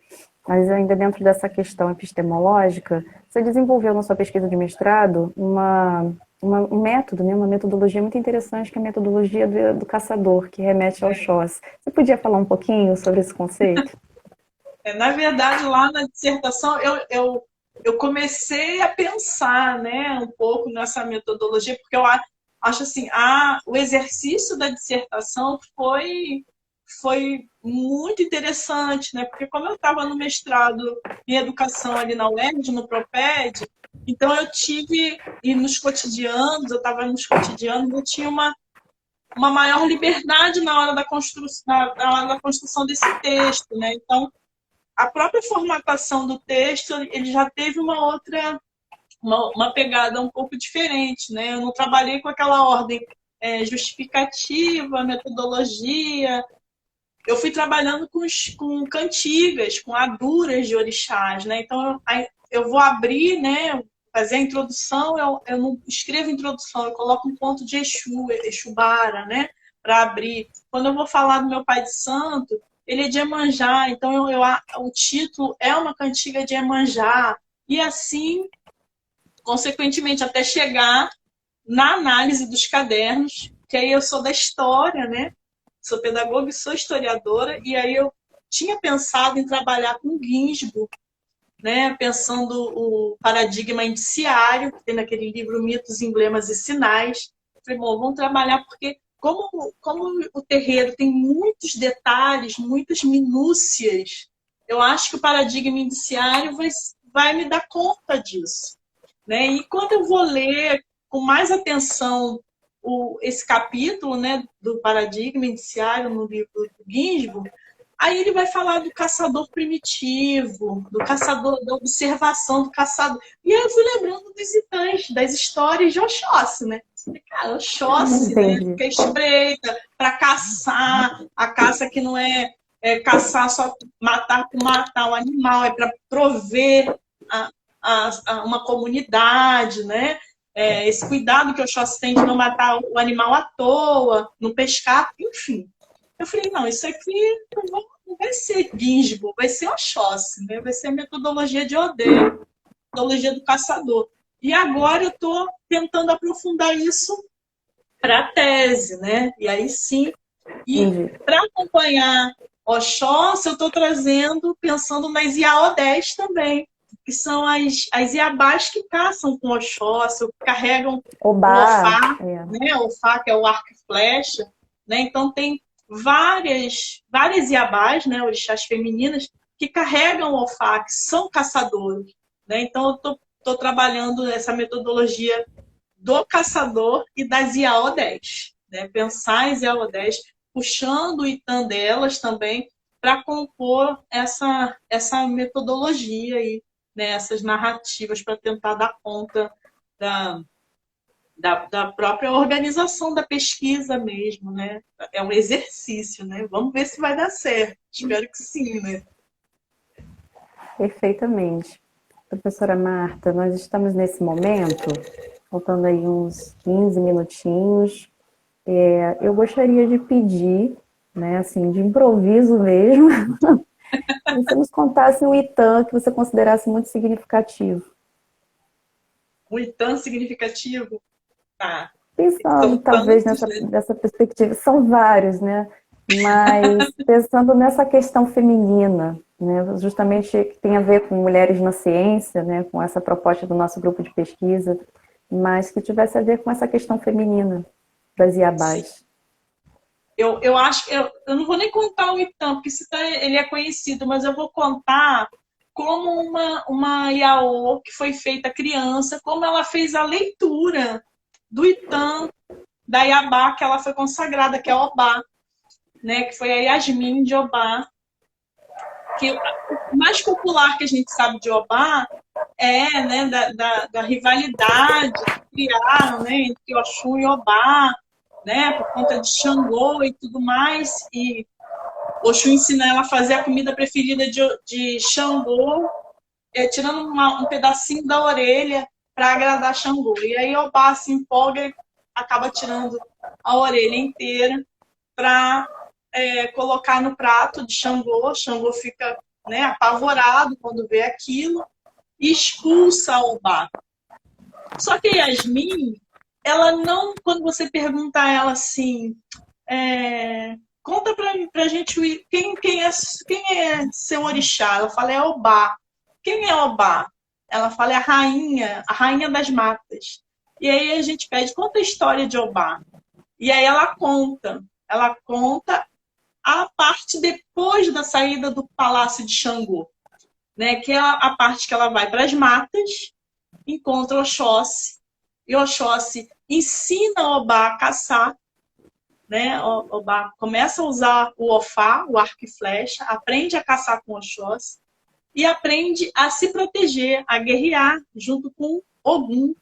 mas ainda dentro dessa questão epistemológica, você desenvolveu na sua pesquisa de mestrado um método, né, uma metodologia muito interessante, que é a metodologia do caçador, que remete ao Xós. Você podia falar um pouquinho sobre esse conceito? Na verdade, lá na dissertação, eu comecei a pensar, né, um pouco nessa metodologia, porque eu acho assim, o exercício da dissertação foi muito interessante, né? Porque como eu estava no mestrado em educação ali na UERJ, no Proped, então eu estava nos cotidianos, eu tinha uma maior liberdade na hora da construção, na hora da construção desse texto, né? Então, a própria formatação do texto, ele já teve uma outra, uma pegada um pouco diferente, né? Eu não trabalhei com aquela ordem justificativa, metodologia. Eu fui trabalhando com cantigas, com aduras de orixás, né? Então, eu vou abrir, né? Fazer a introdução, eu não escrevo introdução, eu coloco um ponto de Exu, Exubara, né? Para abrir. Quando eu vou falar do meu pai de santo, ele é de Iemanjá, então o título é uma cantiga de Iemanjá. E assim, consequentemente, até chegar na análise dos cadernos, que aí eu sou da história, né? Sou pedagoga e sou historiadora, e aí eu tinha pensado em trabalhar com Ginsburg, né? Pensando o paradigma indiciário, que tem naquele livro Mitos, Emblemas e Sinais. Falei, bom, vamos trabalhar porque como o terreiro tem muitos detalhes, muitas minúcias, eu acho que o paradigma indiciário vai me dar conta disso, né? E quando eu vou ler com mais atenção esse capítulo, né, do paradigma indiciário no livro do Ginsburg, aí ele vai falar do caçador primitivo, do caçador, da observação do caçador. E aí eu fui lembrando dos itãs, das histórias de Oxóssi, né? Cara, Oxóssi, né? Que espreita para caçar, a caça que não é caçar só matar por matar o animal, é para prover uma comunidade, né? Esse cuidado que o Oxóssi tem de não matar o animal à toa, não pescar, enfim. Eu falei, não, isso aqui não vai ser Ginsburg, vai ser Oxóssi, né? Vai ser a metodologia de Odeio, metodologia do caçador. E agora eu estou tentando aprofundar isso para a tese, né? E aí sim. E para acompanhar Oxóssi, eu estou trazendo, pensando nas IAO-10 também, que são as Iabás que caçam com Oxóssi, que carregam o Ofá, né? O Ofá, que é o arco e flecha, né? Então tem várias Iabás, né? Orixás femininas, que carregam o Ofá, que são caçadores, né? Então eu estou trabalhando essa metodologia do caçador e das IAO-10, né? Pensar as IAO-10, puxando o Itan delas também, para compor essa metodologia aí, né? Essas narrativas, para tentar dar conta da própria organização da pesquisa mesmo, né? É um exercício, né? Vamos ver se vai dar certo. Espero que sim, né? Perfeitamente. Professora Marta, nós estamos nesse momento, faltando aí uns 15 minutinhos. Eu gostaria de pedir, né, assim, de improviso mesmo, que você nos contasse um Itan que você considerasse muito significativo. Um Itan significativo? Tá. Pensando, talvez, nessa perspectiva. São vários, né? Mas pensando nessa questão feminina, né? Justamente que tem a ver com mulheres na ciência, né? Com essa proposta do nosso grupo de pesquisa, mas que tivesse a ver com essa questão feminina das Iabás. Eu acho que eu não vou nem contar o Itan, porque ele é conhecido, mas eu vou contar como uma Iaô que foi feita criança, como ela fez a leitura do Itan da Iabá, que ela foi consagrada, que é Obá, né? Que foi a Yasmin de Obá. Que o mais popular que a gente sabe de Obá é, né, da rivalidade que criaram, né, entre Oxum e Obá, né, por conta de Xangô e tudo mais, e Oxum ensina ela a fazer a comida preferida de Xangô, tirando um pedacinho da orelha para agradar Xangô. E aí Obá se empolga e acaba tirando a orelha inteira para colocar no prato de Xangô. Xangô fica, né, apavorado quando vê aquilo e expulsa a Obá. Só que a Yasmin, ela não, quando você pergunta a ela assim, conta pra gente quem é seu orixá, ela fala, é Obá. Quem é Obá? Ela fala, é a rainha das matas. E aí a gente pede, conta a história de Obá. E aí ela conta a parte depois da saída do Palácio de Xangô, né? Que é a parte que ela vai para as matas, encontra Oxóssi, e Oxóssi ensina Obá a caçar, né? Obá começa a usar o Ofá, o arco e flecha, aprende a caçar com Oxóssi e aprende a se proteger, a guerrear junto com Ogum,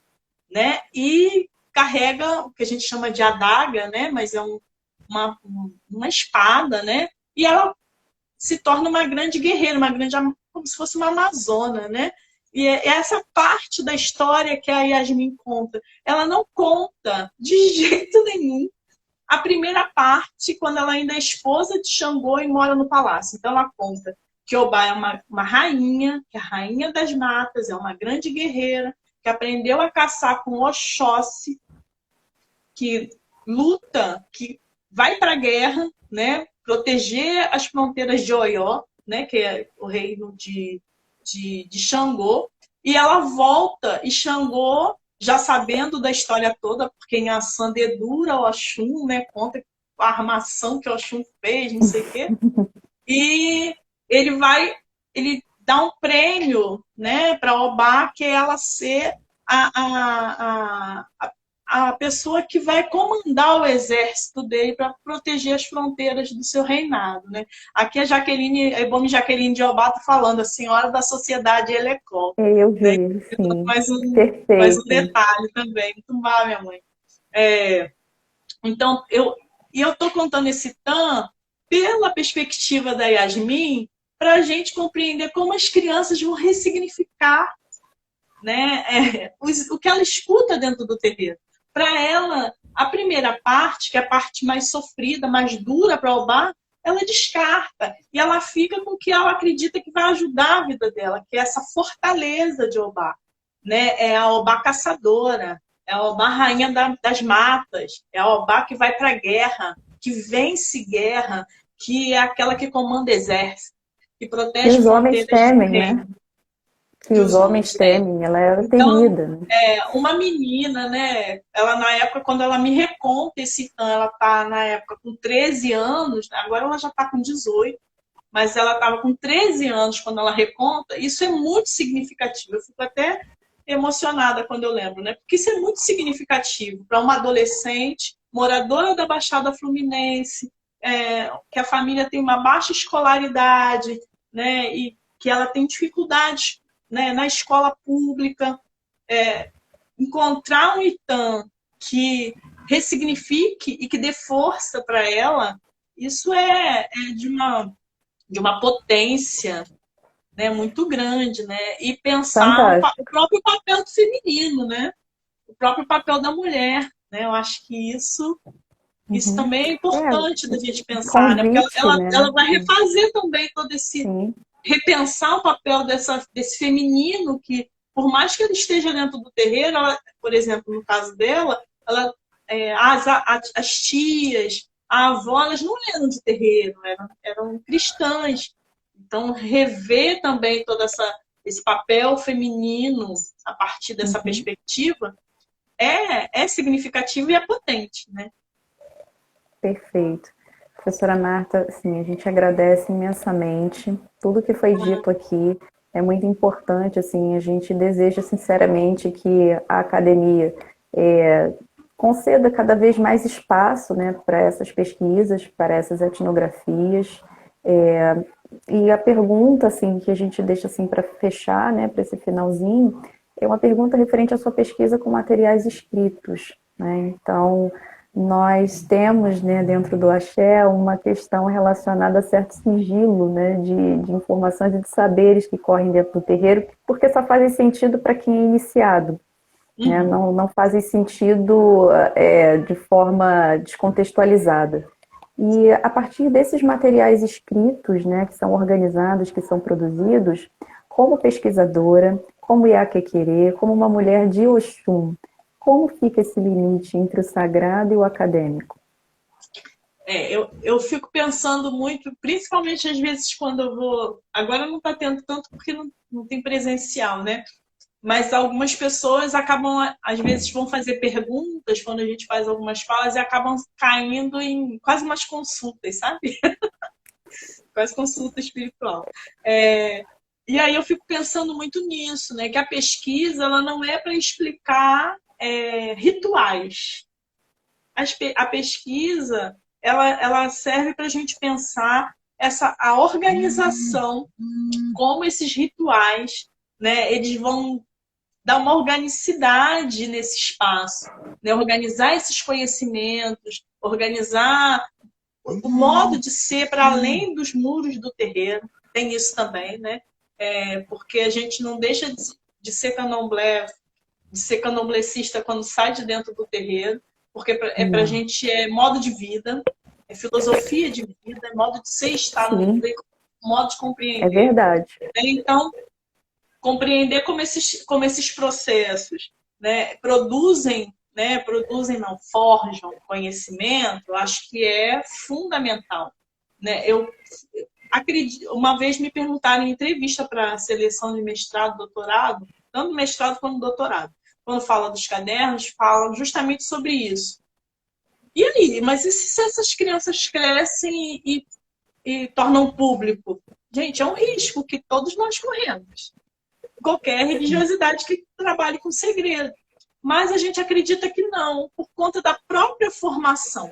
né? E carrega o que a gente chama de adaga, né? Mas é uma espada, né? E ela se torna uma grande guerreira, como se fosse uma amazona, né? E é essa parte da história que a Yasmin conta. Ela não conta de jeito nenhum a primeira parte, quando ela ainda é esposa de Xangô e mora no palácio. Então ela conta que Obá é uma rainha, que é a rainha das matas, é uma grande guerreira, que aprendeu a caçar com Oxóssi, que luta, que vai para a guerra, né, proteger as fronteiras de Oió, né, que é o reino de Xangô, e ela volta, e Xangô, já sabendo da história toda, porque em Ação dedura o Oxum, né, conta a armação que o Oxum fez, não sei o quê, e ele dá um prêmio, né, para Obá, que é ela ser a pessoa que vai comandar o exército dele para proteger as fronteiras do seu reinado, né? Aqui a Ebome Jaqueline de Obá está falando, a senhora da sociedade Elecol. Eu Né? vi, sim. Mais um Perfeito. detalhe também, muito mal, minha mãe. Então, eu estou contando esse TAM pela perspectiva da Yasmin para a gente compreender como as crianças vão ressignificar, né, o que ela escuta dentro do terreiro. Para ela, a primeira parte, que é a parte mais sofrida, mais dura para Obá, ela descarta. E ela fica com o que ela acredita que vai ajudar a vida dela, que é essa fortaleza de Obá. Né? É a Obá caçadora, é a Obá rainha das matas, é a Obá que vai para a guerra, que vence guerra, que é aquela que comanda exército, que Que protege os homens fronteiras do temem, reino. né? Que os homens temem. Ela era Então, temida, né? uma menina, né? Ela, na época, quando ela me reconta esse TAM, ela tá, na época, com 13 anos, agora ela já está com 18, mas ela estava com 13 anos quando ela reconta. Isso é muito significativo. Eu fico até emocionada quando eu lembro, né? Porque isso é muito significativo para uma adolescente, moradora da Baixada Fluminense, que a família tem uma baixa escolaridade, né? E que ela tem dificuldades, né, na escola pública. Encontrar um Itan que ressignifique e que dê força para ela, isso é de uma potência, né, muito grande, né? E pensar o Fantástico. próprio papel do feminino, né? O próprio papel da mulher, né? Eu acho que isso Uhum. também é importante da gente pensar, né? Porque Convite, ela né? vai refazer também todo esse Sim. repensar o papel desse feminino que, por mais que ele esteja dentro do terreiro, ela, por exemplo, no caso dela, ela, as tias, a avó, elas não eram de terreiro, eram cristãs. Então, rever também todo esse papel feminino a partir dessa Uhum. perspectiva é significativo e é potente, né? Perfeito. Professora Marta, assim, a gente agradece imensamente tudo que foi dito aqui. É muito importante, assim, a gente deseja sinceramente que a academia conceda cada vez mais espaço, né, para essas pesquisas, para essas etnografias. E a pergunta, assim, que a gente deixa assim para fechar, né, para esse finalzinho, é uma pergunta referente à sua pesquisa com materiais escritos, né? Então, nós temos, né, dentro do axé, uma questão relacionada a certo sigilo, né, de informações e de saberes que correm dentro do terreiro, porque só fazem sentido para quem é iniciado, né, não fazem sentido de forma descontextualizada. E a partir desses materiais escritos, né, que são organizados, que são produzidos, como pesquisadora, como Iaquequerê, como uma mulher de Oxum, como fica esse limite entre o sagrado e o acadêmico? Eu fico pensando muito, principalmente às vezes quando eu vou. Agora não está tendo tanto porque não tem presencial, né? Mas algumas pessoas acabam, às vezes, vão fazer perguntas quando a gente faz algumas falas e acabam caindo em quase umas consultas, sabe? Quase consulta espiritual. E aí eu fico pensando muito nisso, né? Que a pesquisa ela não é para explicar rituais. a pesquisa, ela serve para a gente pensar a organização, como esses rituais, né, eles vão dar uma organicidade nesse espaço, né, organizar esses conhecimentos, organizar o modo de ser para além dos muros do terreiro. Tem isso também, né? Porque a gente não deixa de ser candomblé, de ser candomblessista quando sai de dentro do terreiro, porque para a gente é modo de vida, é filosofia de vida, é modo de ser, estar no mundo, modo de compreender. É verdade. Então, compreender como esses processos, né, forjam conhecimento, eu acho que é fundamental. Né? Eu acredito, uma vez me perguntaram em entrevista para a seleção de mestrado, doutorado, tanto mestrado quanto doutorado, quando fala dos cadernos, falam justamente sobre isso. E aí, mas e se essas crianças crescem e tornam público? Gente, é um risco que todos nós corremos. Qualquer religiosidade que trabalhe com segredo. Mas a gente acredita que não, por conta da própria formação.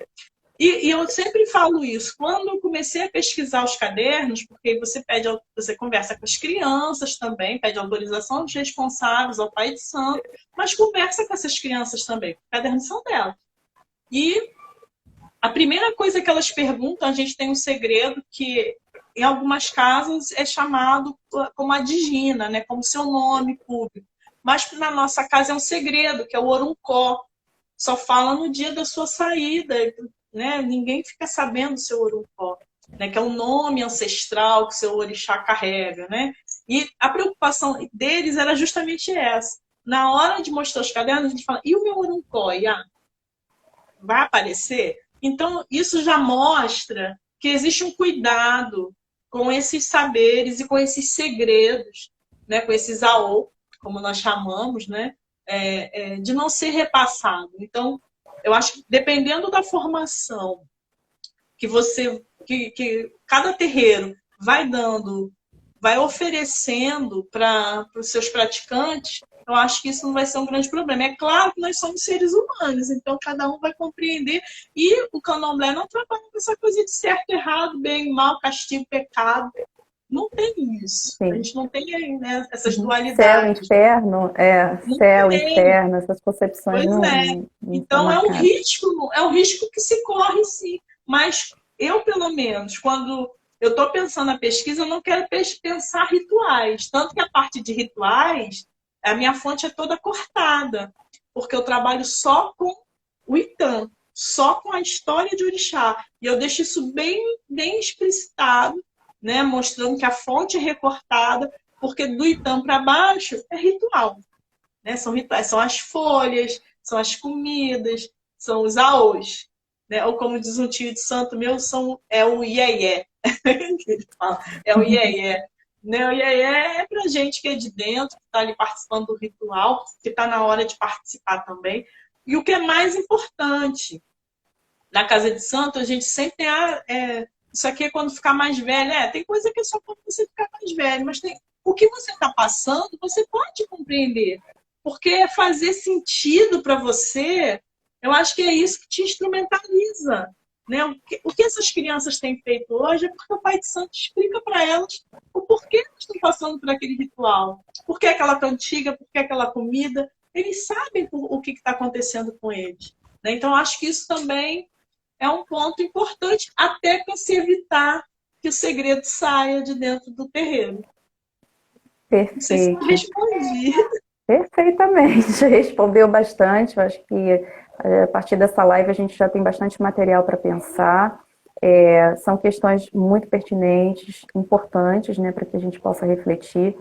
E eu sempre falo isso, quando eu comecei a pesquisar os cadernos, porque você conversa com as crianças também, pede autorização dos responsáveis, ao pai de santo, mas conversa com essas crianças também, os cadernos são delas. E a primeira coisa que elas perguntam, a gente tem um segredo que, em algumas casas, é chamado como a digina, né? Como seu nome público. Mas na nossa casa é um segredo, que é o oruncó. Só fala no dia da sua saída, né? Ninguém fica sabendo o seu oruncó, né? Que é o nome ancestral que o seu orixá carrega, né? E a preocupação deles era justamente essa. Na hora de mostrar os cadernos, a gente fala, e o meu oruncó, Iá? Vai aparecer? Então, isso já mostra que existe um cuidado com esses saberes e com esses segredos, né? Com esses aô, como nós chamamos, né? De não ser repassado. Então, eu acho que dependendo da formação que cada terreiro vai dando, vai oferecendo para os seus praticantes, eu acho que isso não vai ser um grande problema. É claro que nós somos seres humanos, então cada um vai compreender. E o candomblé não trabalha com essa coisa de certo, errado, bem, mal, castigo, pecado. Não tem isso. Sim. A gente não tem, né, essas dualidades. Céu, inferno, céu, inferno, essas concepções pois não. Não então é um risco que se corre, sim. Mas eu, pelo menos, quando eu estou pensando na pesquisa, eu não quero pensar rituais. Tanto que a parte de rituais, a minha fonte é toda cortada. Porque eu trabalho só com o Itã, só com a história de orixá. E eu deixo isso bem, bem explicitado, né? Mostrando que a fonte é recortada, porque do Itã para baixo é ritual. Né? São rituais, são as folhas, são as comidas, são os aos. Né? Ou como diz um tio de santo meu, é o iê-iê. É o iê-iê. Né? O iê-iê é pra gente que é de dentro, que está ali participando do ritual, que está na hora de participar também. E o que é mais importante, na casa de santo, a gente sempre tem isso aqui é quando ficar mais velho. Tem coisa que é só quando você ficar mais velho, mas o que você está passando, você pode compreender. Porque fazer sentido para você, eu acho que é isso que te instrumentaliza. Né? O que essas crianças têm feito hoje é porque o Pai de Santo explica para elas o porquê elas estão passando por aquele ritual. Por que aquela cantiga, por que aquela comida. Eles sabem o que está acontecendo com eles. Né? Então, eu acho que isso também é um ponto importante, até para se evitar que o segredo saia de dentro do terreiro. Perfeito. Não sei se eu respondi. Perfeitamente, respondeu bastante. Eu acho que a partir dessa live a gente já tem bastante material para pensar. São questões muito pertinentes, importantes, né, para que a gente possa refletir.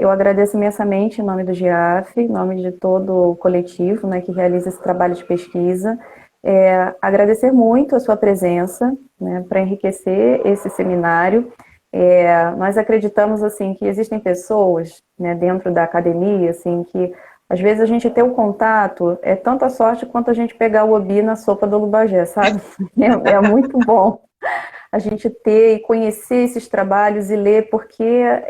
Eu agradeço imensamente em nome do GIAF, em nome de todo o coletivo, né, que realiza esse trabalho de pesquisa. Agradecer muito a sua presença, né, para enriquecer esse seminário. Nós acreditamos assim que existem pessoas, né, dentro da academia assim, que às vezes a gente ter o contato é tanta sorte quanto a gente pegar o obi na sopa do Lubagé, sabe? É muito bom a gente ter e conhecer esses trabalhos e ler, porque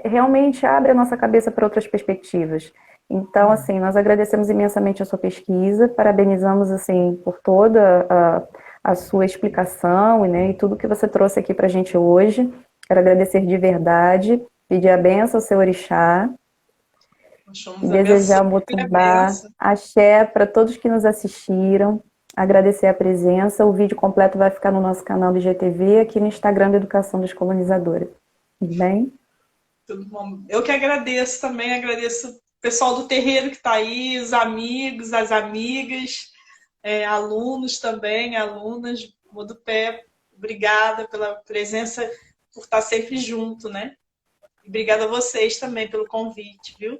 realmente abre a nossa cabeça para outras perspectivas. Então, assim, nós agradecemos imensamente a sua pesquisa, parabenizamos, assim, por toda a sua explicação, né, e tudo que você trouxe aqui para a gente hoje. Quero agradecer de verdade, pedir a benção ao seu orixá, Nós e somos desejar abençoados um e a Mutumbá, benção. axé para todos que nos assistiram, agradecer a presença. O vídeo completo vai ficar no nosso canal do IGTV, aqui no Instagram da Educação dos Colonizadores. Tudo bem? Tudo bom. Eu que agradeço também, agradeço o pessoal do terreiro que está aí, os amigos, as amigas, alunos também, alunas, Modupé, obrigada pela presença, por estar sempre junto, né? E obrigada a vocês também pelo convite, viu?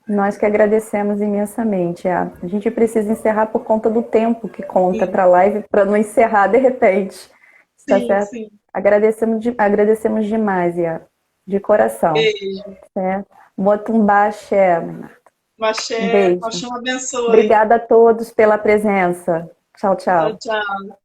Nós que agradecemos imensamente. A gente precisa encerrar por conta do tempo que conta Sim, para a live, para não encerrar de repente. Está sim, certo? sim. Agradecemos demais, Iá, de coração. Beijo. Certo? Motumbá, axé, Renata. Um Maxé, beijo. Oxum abençoe. Obrigada a todos pela presença. Tchau, Tchau, tchau. tchau.